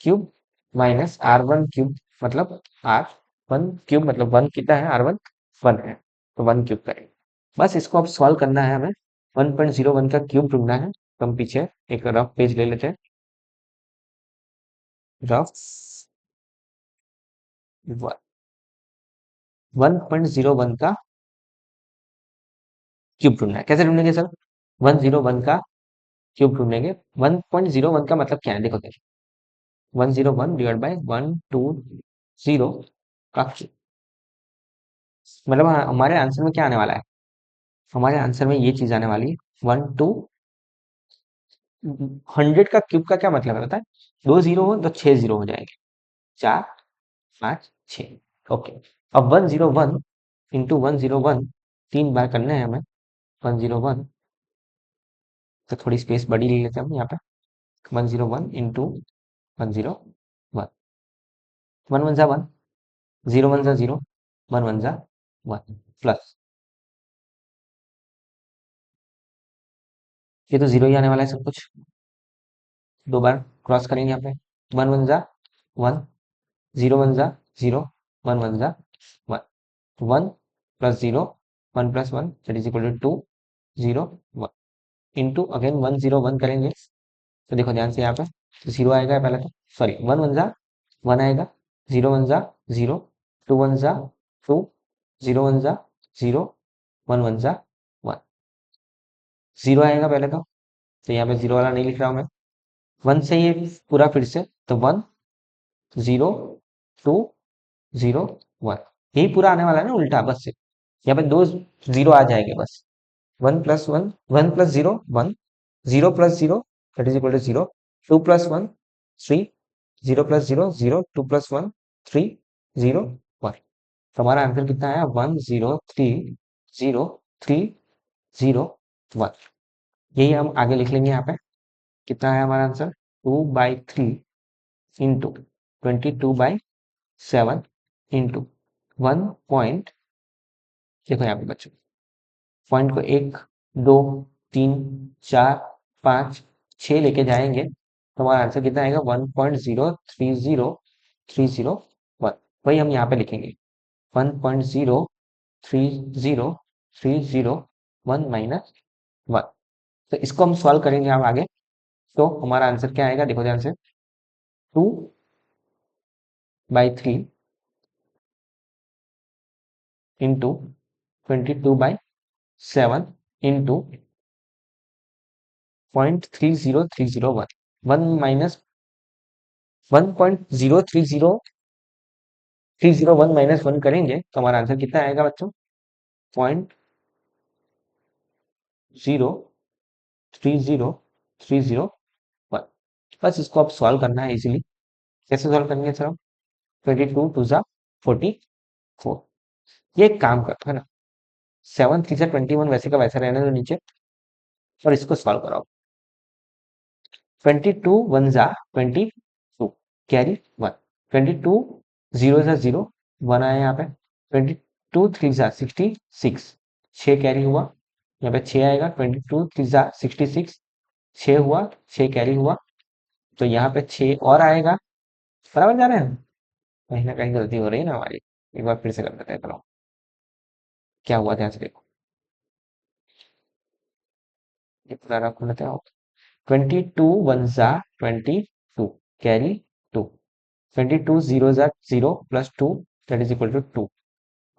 cube minus R1 cube, मतलब R1 क्यूब, मतलब 1 कितना है, R1 1 है, तो 1 क्यूब करेंगे। बस इसको अब सॉल्व करना है हमें, 1.01 का क्यूब ढूंढना है। तो हम पीछे एक रफ पेज ले लेते हैं, रफ 1.01 का क्यूब ढूंढना है। कैसे ढूंढेंगे सर, 101 का क्यूब ढूंढेंगे। 1.01 का मतलब क्या है, देखो देखिए, 101 डिवाइड बाई 120 का क्यूब, मतलब हमारे आंसर में क्या आने वाला है, हमारे आंसर में ये चीज आने वाली है 100 का क्यूब का क्या मतलब है पता है, 2 जीरो हो तो 6 जीरो हो जाएंगे, 4 5 6। ओके, अब 101 इंटू 101 3 बार करने हैं हमें, 101, तो थोड़ी स्पेस बड़ी ले लेते हैं हम यहाँ पे, 101 इंटू 101, 1 1 जा 1, 0 1 जा 0, 1 1 जा 1 प्लस, ये तो जीरो ही आने वाला है सब कुछ, 2 बार क्रॉस करेंगे यहाँ पे, 1 1 जा 1, 0 1 जा 0, 1 1 जा 1, 1 plus 0, 1 plus 1 that is equal to 2 0 1 into again 1 0 1 करेंगे तो देखो ध्यान से यहाँ पे तो 0 आएगा पहले तो, सॉरी 1 1 जा 1 आएगा, 0 1 जा 0, 2 1 जा 2, 0 1 जा 0, 1 1 जा 1, 0 आएगा पहले तो यहाँ पे 0 वाला नहीं लिख रहा हूँ मैं, 1 से ये पूरा फिर से तो 1 0 2 0 1, यही पूरा आने वाला है ना उल्टा, बस यहाँ पे 2 0 आ जाएंगे बस, 1 plus 1 1 plus 0 1, 0 plus 0 that is equal to 0, 2 plus 1 3, 0 plus 0 0, 2 plus 1 3 0 1, तो हमारा आंसर कितना आया 1 0 3 0 3 0 1, यही हम आगे लिख लेंगे यहाँ पे, कितना है हमारा आंसर 2/3 इंटू 22/7 इंटू 1 पॉइंट, देखो यहाँ पे बच्चों पॉइंट को 1 2 3 4 5 6 लेके जाएंगे तो हमारा आंसर कितना आएगा 1.030301, वही हम यहाँ पे लिखेंगे 1.030301 माइनस 1, तो इसको हम सॉल्व करेंगे हम आगे, तो हमारा आंसर क्या आएगा देखो ध्यान से 2/3 इंटू 22/7 इंटू 0.30301, 1 माइनस 1.030301 माइनस 1 करेंगे तो हमारा आंसर कितना आएगा बच्चों 0.03031, बस इसको आप सॉल्व करना है इजीली, कैसे सॉल्व करेंगे सर हम 22 2 जा 44, ये एक काम करते है ना 7 3 जा 21 वैसे का वैसे रहने दो नीचे और इसको सॉल्व कराओ, 22 1 जा 22 कैरी 1, 22 0 जा 0 1 आया यहाँ पे, 22 3 जा 66 6 कैरी हुआ, यहाँ पे 6 आएगा, 22 3 जा 66 6 हुआ 6 कैरी हुआ, तो यहाँ पे 6 और आएगा, बराबर जा रहे हैं, कहीं ना कहीं गलती हो रही है ना हमारी, एक बार फिर से कर देते हैं, चलो क्या हुआ ध्यान से देखो, ये पूरा रफ कर लेते हैं, 22 1 जा 22 कैरी 2, 22 0 जा 0 plus 2 that is equal to 2,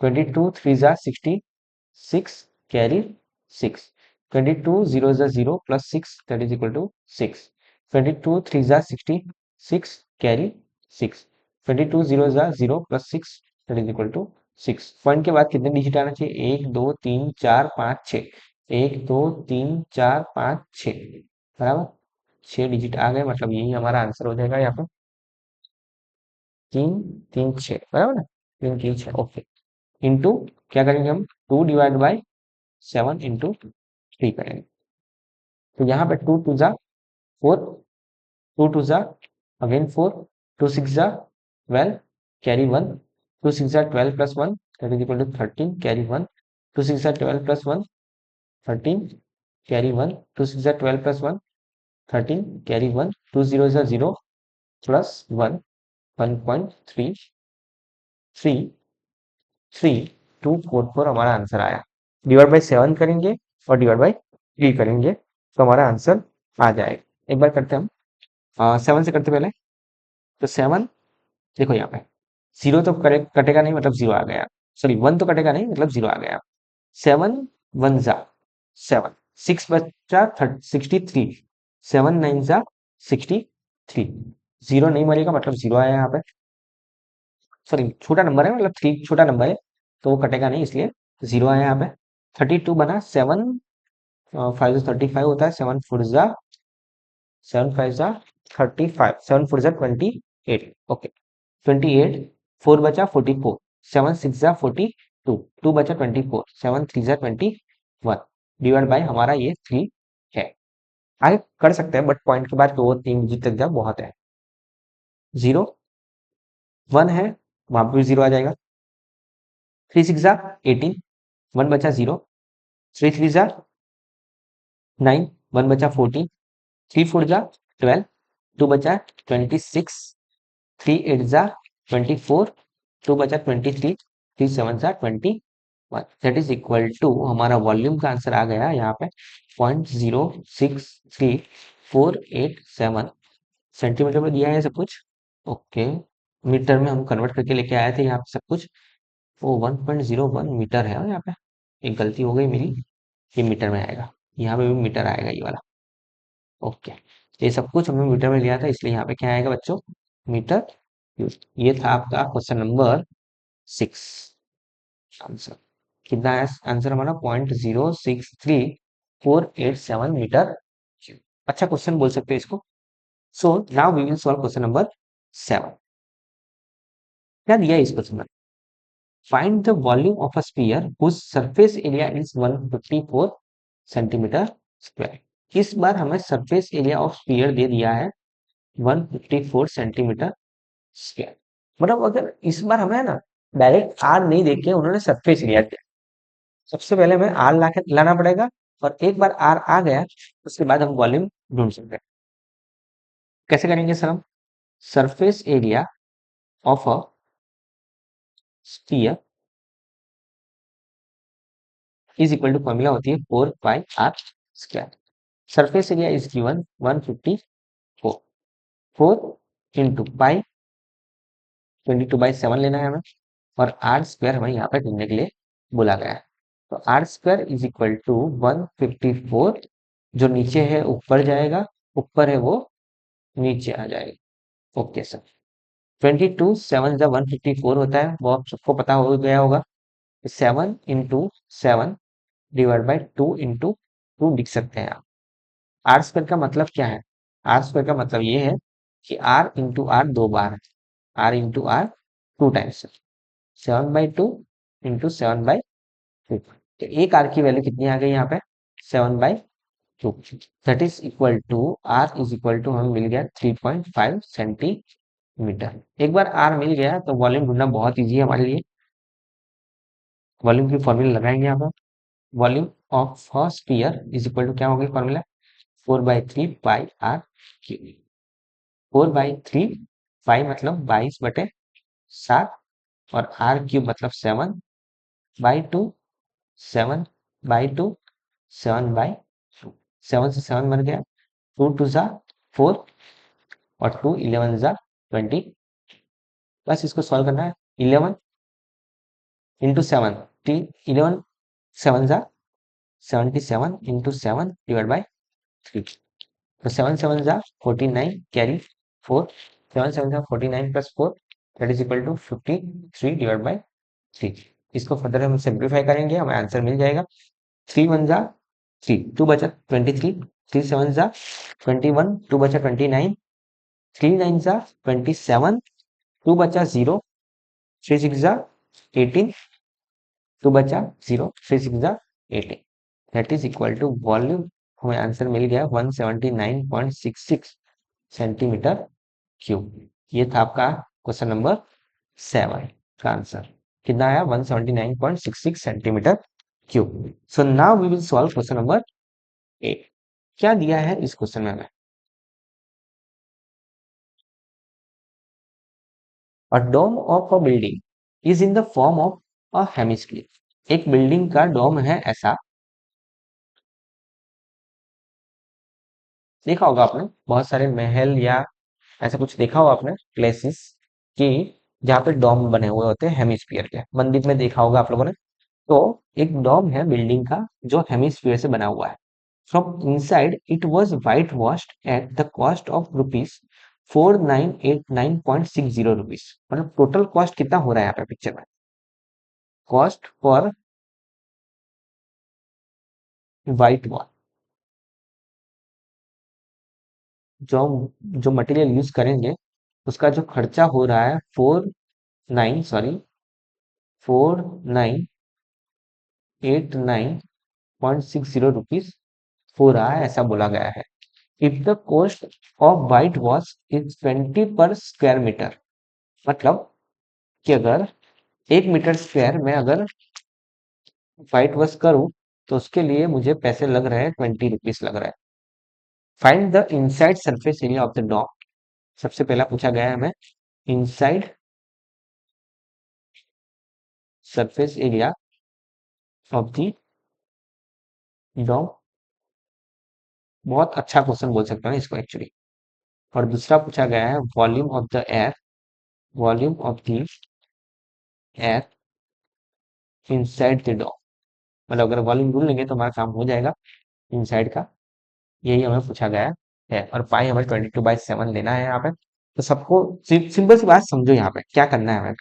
22 3 जा 66 कैरी 6, 22 0 जा 0 plus 6 that is equal to 6, 22 3 जा 66 कैरी 6, 22 0 जा 0 plus 6 that is equal to 6, point के बाद कितने डिजिट आना चाहिए 1 2 3 4 5 6, 1 2 3 4 5 6, बराबर 6 डिजिट आ गए, मतलब यही हमारा आंसर हो जाएगा यहाँ पर 3 3 6, बराबर ना 3 3 6, ओके, इंटू क्या करेंगे हम 2/7 इंटू 3 करेंगे, तो यहाँ पे 2 2 जा 4, 2 2 जा अगेन 4, 2 6 जा 12 कैरी 1, 2 6 जा 12 plus 1 that is equal to 13 carry 1, 2 6 जा 12 प्लस 1 13 कैरी 1, 2 6 जा 12 प्लस 1 13 कैरी 1, 2 0 जा 0 प्लस 1 1.33244 हमारा आंसर आया, डिवाइड बाई 7 करेंगे और डिवाइड बाई 3 करेंगे तो हमारा आंसर आ जाएगा, एक बार करते हैं हम 7 से करते पहले, तो 7 देखो यहाँ पे 0 तो कटेगा नहीं मतलब 0 आ गया, सॉरी 1 तो कटेगा नहीं मतलब 0 आ गया, 7 1 जा 7, 6 बचा 63, 7 9 जा 63, 0 नहीं मरेगा मतलब 0 आया यहाँ पे, सॉरी छोटा नंबर है मतलब 3 छोटा नंबर है तो वो कटेगा नहीं इसलिए 0 आया यहाँ पे, 32 बना 7 5 35 होता है, 7 4 जा 7 5 जा 35, 7 4 जा 28, ओके 28, 4 बचा 44, 7 6 जा 42, 2 बचा 24, 7 3 जा 21 डिवाइड बाय हमारा ये 3 है, आगे कर सकते हैं बट पॉइंट के बाद 2 3 डिजिट तक जा बहुत है, 0 1 है वहां पर भी 0 आ जाएगा, 3 6 जा 18, 1 बचा 0, 3 3 जा 9, 1 बचा 14, 3 4 जा 12, 2 बचा 26, 3 8 जा 24, 2 बचा 23, 3 7 जा 21, दैट इज इक्वल टू हमारा वॉल्यूम का आंसर आ गया यहाँ पे 0.063 487 सेंटीमीटर में दिया है सब कुछ। ओके, मीटर में हम कन्वर्ट करके लेके आए थे यहाँ पे सब कुछ। वो 1.01 मीटर है यहाँ पे, एक गलती हो गई मेरी, ये मीटर में आएगा, यहाँ पे भी मीटर आएगा ये वाला। ओके, ये सब कुछ हमने मीटर में लिया था, इसलिए यहाँ पे क्या आएगा बच्चों, मीटर क्यूब। ये था आपका क्वेश्चन नंबर 6 आंसर। कितना है आंसर हमारा, 0.063 487 मीटर क्यूब। अच्छा क्वेश्चन बोल सकते हैं इसको। So now we will solve question number 7। क्या दिया है इस क्वेश्चन में, find the volume of a sphere whose surface area is 154 centimetre square. इस बार हमें सरफेस एरिया ऑफ स्फीयर दे दिया है 154 सेंटीमीटर स्क्वायर। मतलब अगर इस बार हमें ना डायरेक्ट आर नहीं देके उन्होंने सरफेस एरिया दिया, सबसे पहले हमें आर लाना पड़ेगा, और एक बार आर आ गया उसके बाद हम वॉल्यूम ढूंढ सकते हैं। कैसे करेंगे सर हम, surface area of a sphere is equal to formula होती है 4 pi r square. Surface area is given 154, 4 into pi 22/7 लेना है हमें, और आर स्क्वायर हमें यहाँ पे ढूंढने के लिए बोला गया है। तो r square is equal to 154, जो नीचे है ऊपर जाएगा, ऊपर है वो नीचे आ जाएगा। ओके सर, 22 7 जा 154 होता है, वो आप सबको पता हो गया होगा। 7 इंटू 7 डिवाइड बाई 2 इंटू 2 लिख सकते हैं आप। आर स्क्वायर का मतलब क्या है, आर स्क्वायर का मतलब ये है कि आर इंटू आर 2 बार है, r into r 2 times, 7/2 into 7/2। तो एक आर की वैल्यू कितनी आ गई यहाँ पे, 7/2, that is equal to r is equal to हमें मिल गया 3.5 सेंटीमीटर। एक बार आर मिल गया तो वॉल्यूम ढूंढना बहुत ईजी है हमारे लिए। वॉल्यूम की फॉर्मूला लगाएंगे यहाँ पर, volume of a sphere is equal to क्या होगी formula, 4/3 pi are cube. 4/3, pi मतलब 22/7, और आर क्यूब मतलब 7/2, 7/2, 7/2, 7 से 7 बन गया, 2 2 जा 4, और 2 11 जा 20। बस इसको सॉल्व करना है, 11 इंटू 7, 11 7 जा 77 इंटू 7 डिवाइड बाई 3। तो 7 7 जा 49 कैरी 4, 7 7 जा 49 plus 4, that is equal to 53 divide by 3। इसको फर्दर हम सिंप्लीफाई करेंगे, हमें आंसर मिल जाएगा 3 1 जा 3, 2 बचा 23, 3 7 जा 21, 2 बचा 29, 3 9 जा 27, 2 बचा 0, 3 6 जा 18, 2 बचा 0, 3 6 जा 18, that is equal to volume, हमें आंसर मिल गया 179.66 सेंटीमीटर क्यूब। ये था आपका क्वेश्चन नंबर 7 का आंसर, कितना आया 179.66 centimetre cube. So now we will solve question number 8। क्या दिया है इस क्वेश्चन में हमें, a dome of a building is in the form of a hemisphere. एक बिल्डिंग का डोम है ऐसा, देखा होगा आपने बहुत सारे महल या ऐसा कुछ देखा होगा आपने प्लेसेस कि जहाँ पे डोम बने हुए होते हैं हेमिस्फीयर के, मंदिर में देखा होगा आप लोगों ने। तो एक डोम है बिल्डिंग का जो हेमिस्फीयर से बना हुआ है। From inside it was white washed at the cost of rupees 4989.60 rupees. मतलब टोटल कॉस्ट कितना हो रहा है यहाँ पे पिक्चर में, कॉस्ट फॉर वाइट वॉल, जो जो मटेरियल यूज करेंगे उसका जो खर्चा हो रहा है 4989.60 रुपीज हो रहा है, ऐसा बोला गया है। If the cost of white wash is 20 पर स्क्वायर मीटर, मतलब कि अगर 1 मीटर स्क्वायर में अगर व्हाइट वॉश करूं तो उसके लिए मुझे पैसे लग रहे हैं 20 रुपीज लग रहा है। Find the inside surface area of the dome, सबसे पहला पूछा गया है हमें inside surface area of the dome. बहुत अच्छा क्वेश्चन बोल सकते हैं इसको एक्चुअली। और दूसरा पूछा गया है volume of the air, volume of the air inside the dome. मतलब अगर वॉल्यूम ढूंढ लेंगे तो हमारा काम हो जाएगा इनसाइड का। यही हमें पूछा गया है। और पाई हमें 22/7 लेना है यहाँ पे। तो सबको सिंपल सी बात समझो, यहाँ पे क्या करना है हमें।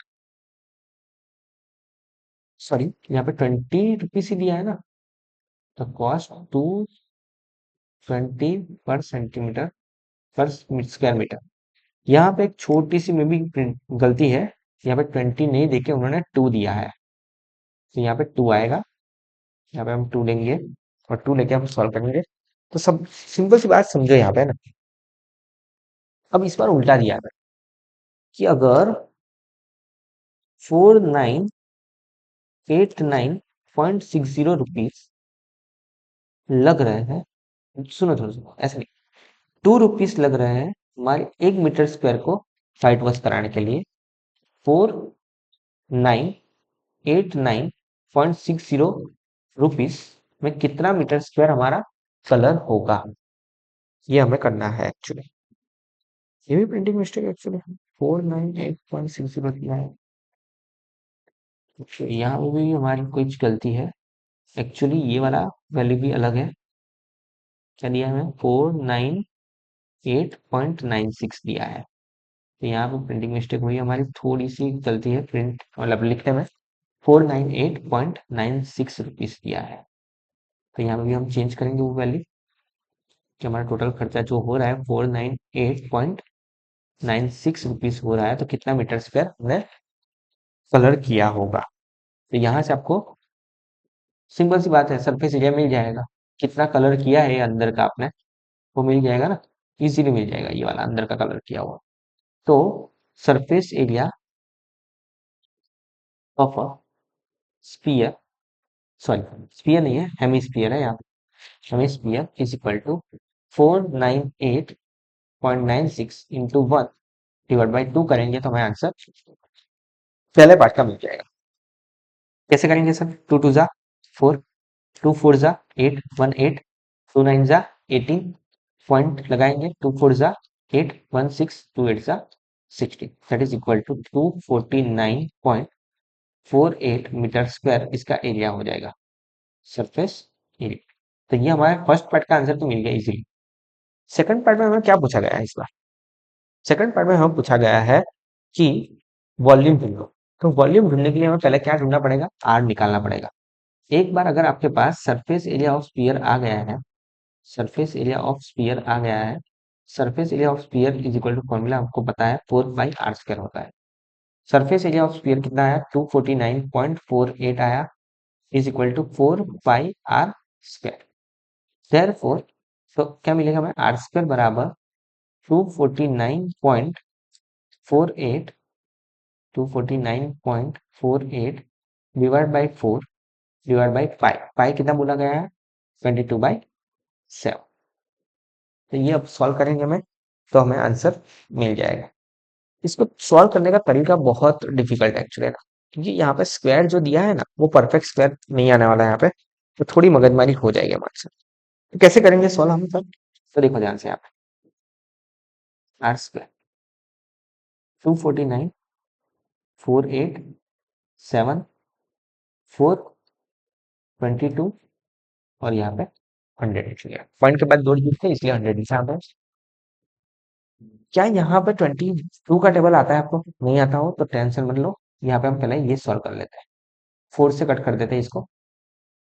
सॉरी, यहाँ पे 20 रुपीज ही दिया है ना, तो कॉस्ट 220 पर सेंटीमीटर पर स्क्वायर मीटर। यहाँ पे एक छोटी सी में भी गलती है, यहाँ पे 20 नहीं देके उन्होंने 2 दिया है, तो यहाँ पे 2 आएगा। यहाँ पे हम 2 लेंगे और 2 लेके हम सॉल्व करेंगे। तो सब सिंपल सी बात समझो यहाँ पे ना। अब इस बार उल्टा दिया है कि अगर 4989.60 रुपीज लग रहे हैं, सुनो थोड़ा सुनो, ऐसे नहीं, 2 रुपीज लग रहे हैं हमारे 1 मीटर स्क्वायर को वाइट वॉश कराने के लिए। 4989.60 रुपीज में कितना मीटर स्क्वायर हमारा कलर होगा, ये हमें करना है एक्चुअली। ये भी प्रिंटिंग मिस्टेक एक्चुअली 498.60 दिया है। यहाँ पे भी हमारी कुछ गलती है एक्चुअली, ये वाला वैल्यू भी अलग है। क्या दिया है हमें, 498.96 दिया है। तो यहाँ पे प्रिंटिंग मिस्टेक हुई, हमारी थोड़ी सी गलती है प्रिंट मतलब लिखने में। 498.96 रुपीज दिया है, तो यहाँ पे भी हम चेंज करेंगे वो वैल्यू कि हमारा टोटल खर्चा जो हो रहा है 498.96 रुपीज हो रहा है, तो कितना मीटर स्क्वायर हमने कलर किया होगा। तो यहाँ से आपको सिंपल सी बात है, सरफेस एरिया मिल जाएगा। कितना कलर किया है अंदर का आपने, वो मिल जाएगा ना, इजीली मिल जाएगा ये वाला अंदर का कलर किया हुआ। तो surface area of a sphere, sorry sphere नहीं है, हेमिस्फीयर है यहाँ पे। Hemisphere is equal to 498.96 into 1 divide by 2 करेंगे तो हमें आंसर पहले पार्ट का मिल जाएगा। कैसे करेंगे सर, 2 2 जा 4, 2 4 जा 8, 1 8, 2 9 जा 18, पॉइंट लगाएंगे, 2 4 जा 8, 1 6, 2 8 जा 60, that is equal to 249.48 metre square इसका एरिया हो जाएगा, सरफेस एरिया। तो ये हमारे फर्स्ट पार्ट का आंसर तो मिल गया इजीली। सेकंड पार्ट में हमें क्या पूछा गया है इस बार, सेकंड पार्ट में हमें पूछा गया है कि वॉल्यूम ढूंढो। तो वॉल्यूम ढूंढने के लिए हमें पहले क्या ढूंढना पड़ेगा, आर निकालना पड़ेगा। एक बार अगर आपके पास सरफेस एरिया ऑफ स्फीयर आ गया है, सरफेस एरिया ऑफ स्फीयर आ गया है, surface area of sphere is equal to formula आपको पता है 4/r² होता है। सरफेस एरिया ऑफ स्फीयर कितना आया, 249.48 आया, is equal to 4/r²। Therefore तो क्या मिलेगा हमें, r² बराबर 249.48, 249.48 divide by 4 divide by pi, pi कितना बोला गया है, 22/7। तो ये अब सॉल्व करेंगे हमें, तो हमें आंसर मिल जाएगा। इसको सॉल्व करने का तरीका बहुत डिफिकल्ट है एक्चुअली ना, क्योंकि यहाँ पे स्क्वायर जो दिया है ना वो परफेक्ट स्क्वायर नहीं आने वाला है यहाँ पे, तो थोड़ी मगजमारी हो जाएगी हमारे साथ। तो कैसे करेंगे सॉल्व हम सब, तो देखो ध्यान से यहाँ पे, r², 249, 48, 7, 422 और यहाँ पे 100 लिख लिया। पॉइंट के बाद 2 डिजिट थे इसलिए 100 लिखा हमने। क्या यहाँ पे 22 का टेबल आता है आपको, नहीं आता हो तो टेंशन मत लो, यहाँ पे हम पहले ये सॉल्व कर लेते हैं, 4 से कट कर देते हैं इसको,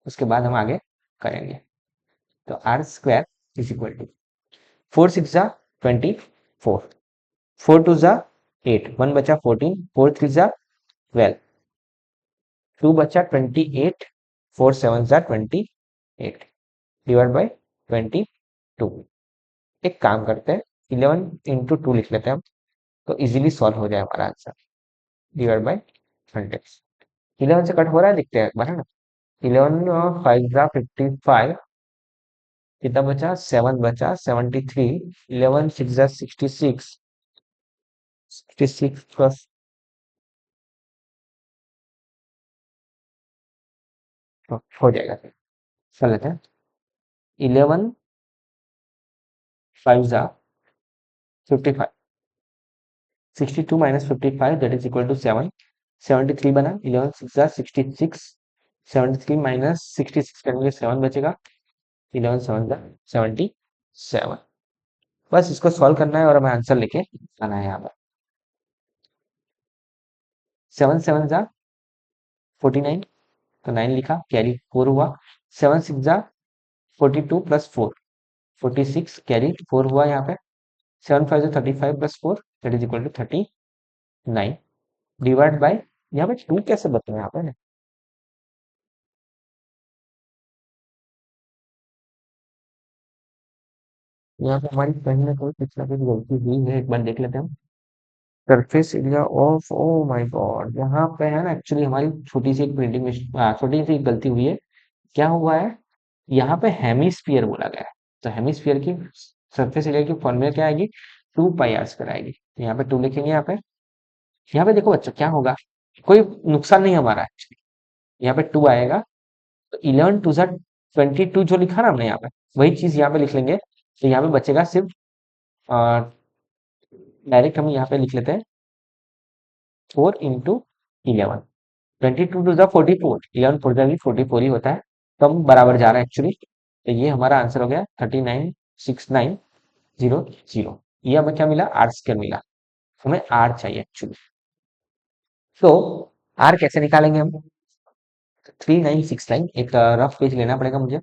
उसके बाद हम आगे करेंगे। तो r² इज इक्वल टू 4 6 जा 24, 4 2 जा 8, 1 बचा 14, 4 3 जा 12, 2 बचा 28, 4 7 जा 28 डिवाइड बाई 22। एक काम करते हैं, 11 इंटू 2 लिख लेते हैं हम, तो इजीली सॉल्व हो जाए हमारा आंसर, डिवाइड बाई 100। 11 से कट हो रहा है, लिखते हैं एक बार, है ना। 11 5 जा 55, कितना बचा 7 बचा 73, 11 6 जा 66, 66 प्लस तो हो जाएगा। कर लेते हैं। 11 5 जा 55, 62 minus 55 that is equal to 7, 73 बना। 11 6 जा 66, 73 माइनस 66 करेंगे 7 बचेगा। 11 7 जा 77। बस इसको सॉल्व करना है और हमें आंसर लेके आना है यहाँ पर। 7 7 जा 49, तो 9 लिखा, कैरी 4 हुआ। 7 6 जा 42 प्लस 4, 46 कैरी 4 हुआ यहाँ पे। 7 5 जा 35 plus 4 that is equal to 39 divide by, यहाँ पे 2 कैसे बता यहाँ पे। यहाँ पे हमारी कहीं ना कहीं कुछ ना कुछ गलती हुई है, एक बार देख लेते हैं हम। Surface area of, oh my God, यहाँ पे है ना एक्चुअली हमारी छोटी सी एक प्रिंटिंग छोटी सी एक गलती हुई है। क्या हुआ है, यहाँ पे हेमिस्फीयर बोला गया है, तो हेमिस्फीयर की सरफेस एरिया की फॉर्मूला क्या आएगी, 2 पाई r² आएगी। तो यहाँ पे 2 लिखेंगे। यहाँ पे देखो बच्चों क्या होगा, कोई नुकसान नहीं हमारा एक्चुअली। यहाँ पे 2 आएगा, तो 11 2 जा 22 जो लिखा ना हमने यहाँ पे, वही चीज यहाँ पे लिख लेंगे। तो यहाँ पे बचेगा सिर्फ, डायरेक्ट हम यहाँ पे लिख लेते हैं 4 इंटू 11। 22 टू द 44, 11 फोर जा भी 44 ही होता है, तो हम बराबर जा रहे हैं एक्चुअली। तो ये हमारा आंसर हो गया 396900। ये हमें क्या मिला, r² मिला। हमें r चाहिए एक्चुअली। तो r कैसे निकालेंगे हम, 3969, एक रफ पेज लेना पड़ेगा मुझे,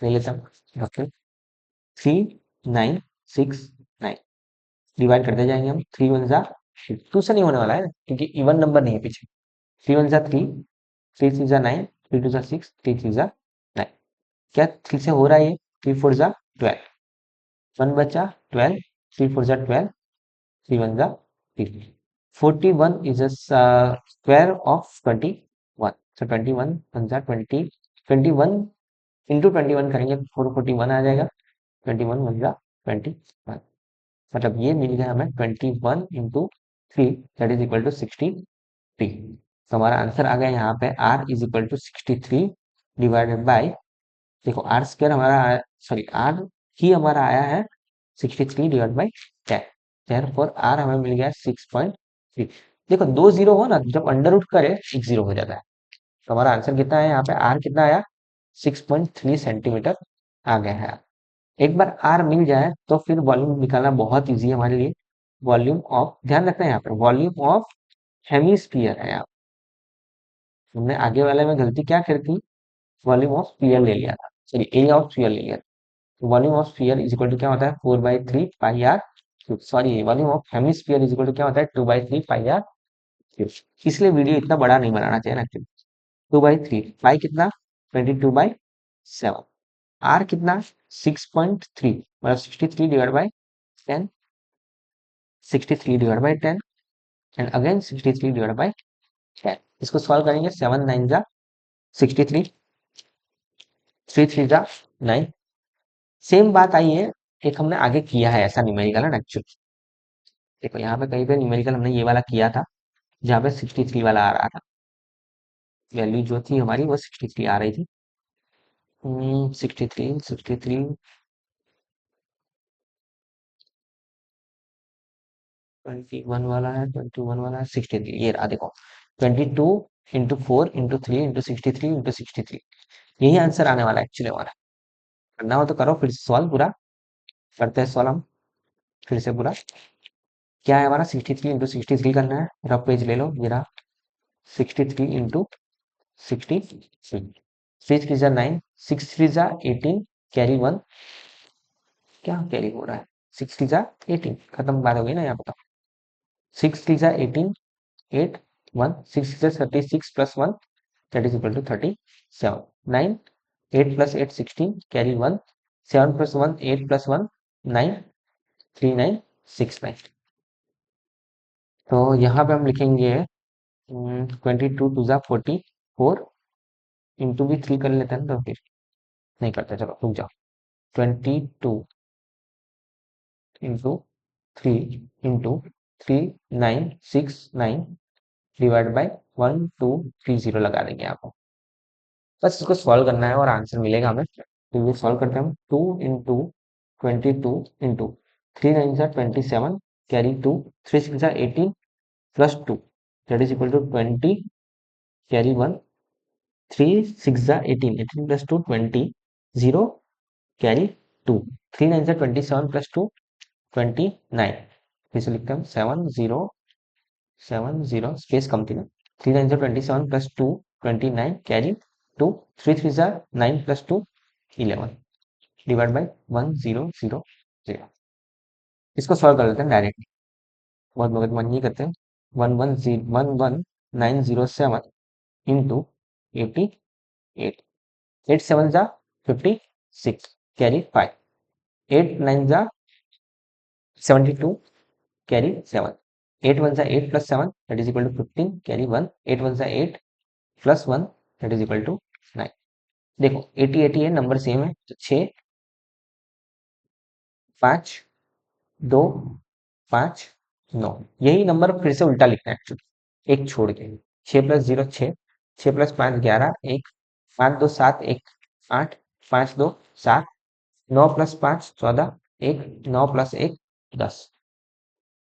ले लेता हूँ। ओके, 3969 डिवाइड करते जाएंगे हम। 3 1 जा 2 से नहीं होने वाला है क्योंकि इवन नंबर नहीं है पीछे। 3 1 जा 3, 3 3 जा 9, 3 2 जा 6, 3 3 जा 9। क्या 3 से हो रहा है ये, 3 4 जा 12, 1 बचा 12, 3 4 जा 12, 3 1 जा 3। 41 is a square of 21, so 21 1 जा 20, 21 इंटू 21 करेंगे 441 आ जाएगा। 21 1 जा 21, मतलब ये मिल गया हमें 21 into 3 that is equal to 63। तो हमारा आंसर आ गया यहाँ पे r is equal to 63 divided by, देखो r² हमारा आया, सॉरी r ही हमारा आया है 63 डिवाइड बाई 10। देयरफॉर r हमें मिल गया 6.3। देखो दो जीरो हो ना, जब अंडर रूट करे एक जीरो हो जाता है। तो हमारा आंसर कितना है यहाँ पे, r कितना आया, 6.3 सेंटीमीटर आ गया है। एक बार r मिल जाए तो फिर वॉल्यूम निकालना बहुत इजी है हमारे लिए। वॉल्यूम ऑफ, ध्यान रखना है यहाँ पे वॉल्यूम ऑफ हेमिस्फीयर है यहाँ। हमने आगे वाले में गलती क्या करी थी, वॉल्यूम ऑफ स्फीयर ले लिया था, सॉरी एरिया ऑफ स्फीयर ले लिया था। Volume of sphere is equal to क्या होता है, 4/3 pi are cube. Sorry, volume of hemisphere is equal to क्या होता है, 2/3 पाई आर क्यूब। इसलिए वीडियो इतना बड़ा नहीं बनाना चाहिए ना एक्चुअली। 2/3, पाई कितना 22/7, आर कितना 6.3, मतलब 63 divide by 10, 63 divide by 10 and again 63 divide by 10। इसको सॉल्व करेंगे, 7 9 जा 63, 3 3 जा 9। सेम बात आई है, एक हमने आगे किया है ऐसा न्यूमेरिकल है एक्चुअली। देखो यहाँ पे कहीं पे न्यूमेरिकल हमने ये वाला किया था, जहाँ पे 63 वाला आ रहा था, वैल्यू जो थी हमारी वो 63 आ रही थी। 63 21 वाला है, 21 वाला है, 63 ये रहा देखो। 22 इंटू 4 इंटू 3 इंटू 63 इंटू 63, यही आंसर आने वाला है एक्चुअली हमारा। करना हो तो करो फिर से सॉल्व पूरा, करते हैं सॉल्व हम फिर से पूरा। क्या है हमारा, 63 इंटू 63 करना है, रफ पेज ले लो ये रहा। 63 इंटू 63, 3 3 जा 9, 6 3 जा 18, कैरी 1, क्या कैरी हो रहा है, 6 3 जा 18, खत्म बात हो गई ना यहाँ पर। 6 3 जा 18, 8 1, 6 जा 36 plus 1 that is equal to 37, 9 8 plus 8 16 carry 1, 7 plus 1 8 plus 1 9, 3 9 6 9। तो यहाँ पे हम लिखेंगे 22 टू जा 44, इंटू भी 3 कर लेते हैं, तो फिर नहीं करते, चलो रुक जाओ। 22 इंटू 3 इंटू 3969 डिवाइड बाई 1230 लगा देंगे आप। बस इसको सॉल्व करना है और आंसर मिलेगा हमें। तो ये सॉल्व करते हैं हम। 2 into 22 into 3 9 27 carry 2, 3 6 18 plus 2 that is equal to 20 carry 1, 3 6 18 18 plus 2 20 0 carry 2, 3 9 27 plus 2 29। फिर से लिखते हैं 7 0 स्पेस कम थी ना। 3 9 27 plus 2 29 carry 2, 3 3 9 plus 2 11 divide by 1000। इसको सॉल्व कर लेते हैं डायरेक्ट, बहुत मगज मन नहीं करते हैं। 11907 इंटू 88, 8 7 जा 56 कैरी 5, 8 9 जा 72 कैरी 7, 8 1 जा 8 plus 7 that is equal to 15 carry 1, 8 1 जा 8 plus 1 that is equal to 9। देखो 80 80 है, नंबर सेम है, तो 6 5 2 5 9, यही नंबर फिर से उल्टा लिखना है एक्चुअली, एक छोड़ के। 6 प्लस 0 6, 6 प्लस 5 11, 1 5 2 7 1 8, 5 2 7, 9 प्लस 5 14, 1 9 प्लस 1 10,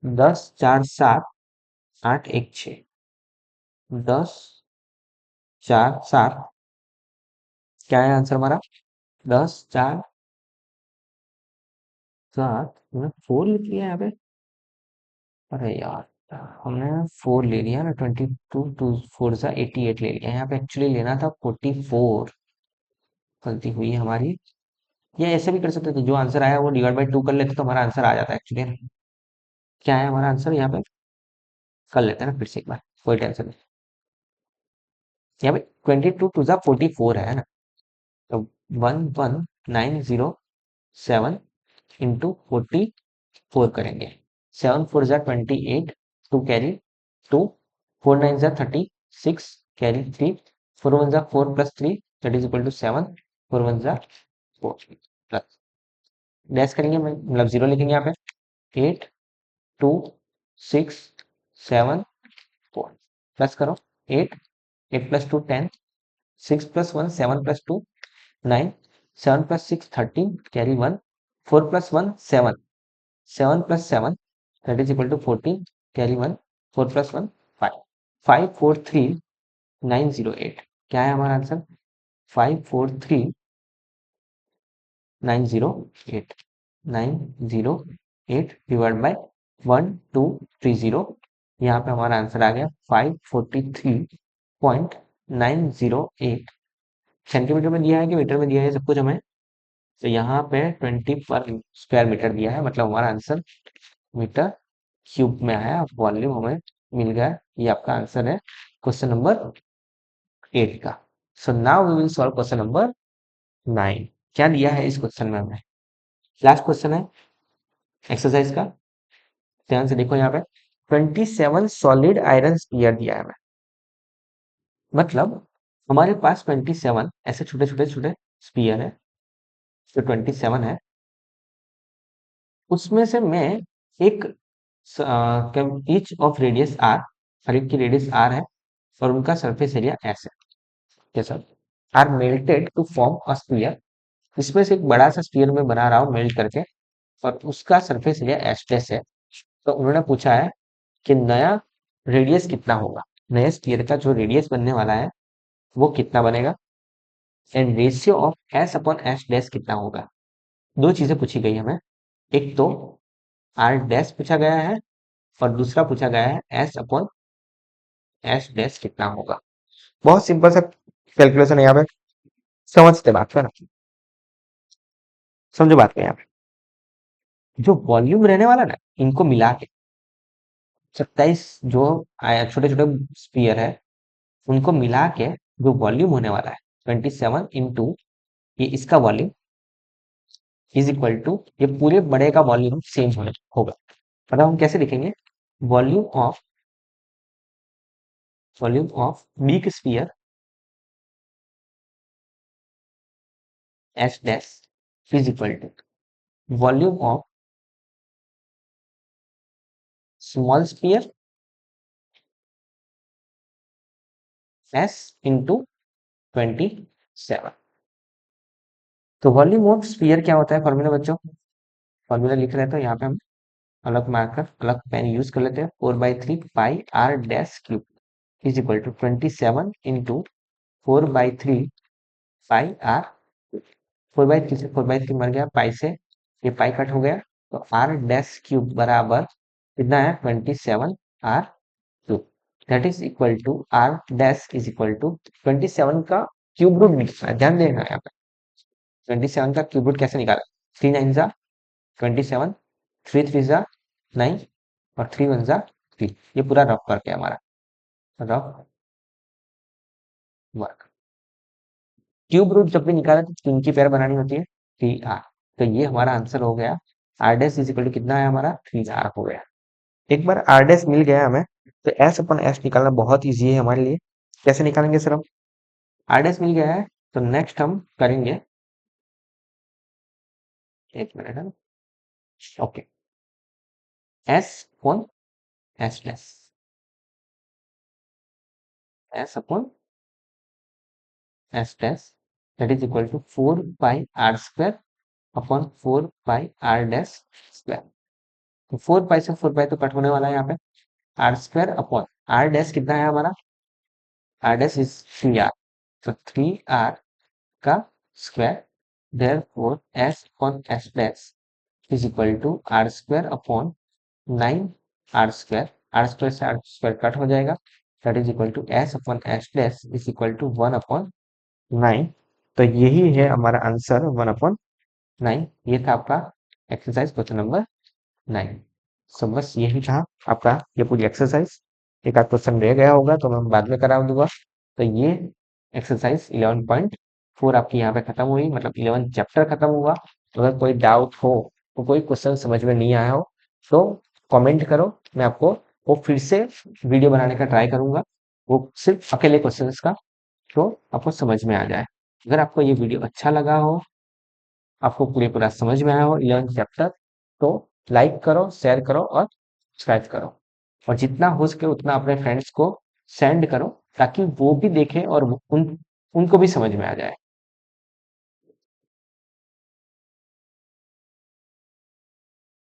10 4 7 8 1 6, 10 4 7, क्या है आंसर हमारा? 10 4 7, हमने 4 लिख लिया यहाँ पे। अरे यार, हमने 4 ले लिया ना, 22 टू 4 सा 88 ले लिया, यहाँ पे एक्चुअली लेना था 44। गलती हुई है हमारी। या ऐसे भी कर सकते थे, जो आंसर आया वो डिवाइड बाई 2 कर लेते तो हमारा आंसर आ जाता एक्चुअली। क्या है हमारा आंसर यहाँ पे? कर लेते हैं ना फिर से एक बार, कोई टेंशन नहीं। यहाँ पे 22 टू 44 है ना, तो 11907 इंटू 44 करेंगे। 7 4 जा 28, 2 कैरी 2, 4 9 जा 36 कैरी 3, 4 1 जा 4 plus 3 that is equal to 7, 4 1 जा 4 प्लस डैश करेंगे, मतलब जीरो लिखेंगे यहाँ पे। 8 2 6 7 4 प्लस करो। 8 8 plus 2 10, 6 plus 1 7 plus 2 9, 7 plus 6 13 carry 1, 4 plus 1 7, 7 plus 7 that is equal to 14 carry 1, 4 plus 1 5, 543908। क्या है हमारा आंसर? 543908, 908 divide by 1230। यहाँ पे हमारा आंसर आ गया 543.908। सेंटीमीटर में दिया है कि मीटर में दिया है सब कुछ हमें, तो यहाँ पे 20 पर स्क्वायर मीटर दिया है, मतलब हमारा आंसर मीटर क्यूब में आया। वॉल्यूम हमें मिल गया। ये आपका आंसर है क्वेश्चन नंबर 8 का। So now we will solve question number 9। क्या दिया है इस क्वेश्चन में हमें? लास्ट क्वेश्चन है एक्सरसाइज का, ध्यान से देखो। यहाँ पे 27 सॉलिड आयरन स्पीयर दिया है हमें, मतलब हमारे पास 27 ऐसे छोटे छोटे छोटे स्पीयर है, जो 27 है, उसमें से मैं एक ईच ऑफ रेडियस आर, हर एक की रेडियस आर है और उनका सरफेस एरिया एस है, कैसा? Are melted to form a sphere, इसमें से एक बड़ा सा स्पीयर में बना रहा हूँ मेल्ट करके, और उसका सरफेस एरिया एस डैश है। तो उन्होंने पूछा है कि नया रेडियस कितना होगा, नए स्पीयर का जो रेडियस बनने वाला है वो कितना बनेगा, and ratio of S upon S dash कितना होगा। दो चीजें पूछी गई हमें, एक तो आर डैश पूछा गया है और दूसरा पूछा गया है एस अपॉन एस डैश कितना होगा। बहुत सिंपल सा कैलकुलेशन है यहाँ पे, समझते बात को ना, समझो बात को। यहाँ पे जो वॉल्यूम रहने वाला ना, इनको मिला के 27 जो छोटे छोटे स्पीयर है, उनको मिला के जो वॉल्यूम होने वाला है 27 इंटू ये इसका वॉल्यूम इज इक्वल टू ये पूरे बड़े का वॉल्यूम सेम होने होगा। मतलब हम कैसे लिखेंगे? Volume of big sphere S dash is equal to volume of small sphere S into 27। 7। तो वॉल्यूम ऑफ स्फीयर क्या होता है फॉर्मूला बच्चों, फॉर्मूला लिख रहे हैं तो यहाँ पे हम अलग मार्कर अलग पेन यूज कर लेते हैं। 4/3 pi r dash cube is equal to 27 into 4/3 pi r. 4/3 से 4/3 मर गया, पाई से ये पाई कट हो गया, तो आर डैश क्यूब बराबर कितना है 27 r cube, that is equal to r dash is equal to 27 का क्यूब रूट निकालना है, ध्यान देना यहाँ पे। 27 का क्यूब रूट कैसे निकाला, 3 9 जा 27, 3 3 जा 9 और 3 1 जा 3। ये पूरा रफ वर्क है हमारा, रफ वर्क। क्यूब रूट जब भी निकाला तो 3 की पेयर बनानी होती है 3r, तो ये हमारा आंसर हो गया। r dash is equal to कितना है हमारा 3r हो गया। एक बार r डैश मिल गया हमें तो s अपन s निकालना बहुत इजी है हमारे लिए। कैसे निकालेंगे सर हम, r डैश मिल गया है तो नेक्स्ट हम करेंगे, एक मिनट है, okay, s upon s dash, s upon s dash that is equal to 4 pi r square upon 4 pi r dash square. तो 4 पाई से 4 पाई तो कट होने वाला है यहाँ पे, r square upon r dash कितना है हमारा, आर डैश इज 3r, तो 3r का square, therefore s upon s dash is equal to r square upon 9r square, r square से आर स्क्वायर कट हो जाएगा, that is equal to s upon s dash is equal to 1 upon 9। तो यही है हमारा answer 1 upon 9। ये था आपका एक्सरसाइज क्वेश्चन नंबर 9। सो बस यही था आपका ये पूरी एक्सरसाइज। एक आध क्वेश्चन रह गया होगा तो मैं बाद में करा दूंगा। तो ये एक्सरसाइज 11.4 आपकी यहाँ पे खत्म हुई, मतलब 11 चैप्टर खत्म हुआ। तो अगर कोई डाउट हो, तो कोई क्वेश्चन समझ में नहीं आया हो तो कमेंट करो, मैं आपको वो फिर से वीडियो बनाने का ट्राई करूंगा, वो सिर्फ अकेले क्वेश्चन का, तो आपको समझ में आ जाए। अगर आपको ये वीडियो अच्छा लगा हो, आपको पूरा समझ में आया हो 11 चैप्टर, तो लाइक करो, शेयर करो और सब्सक्राइब करो, और जितना हो सके उतना अपने फ्रेंड्स को सेंड करो ताकि वो भी देखें और उनको भी समझ में आ जाए।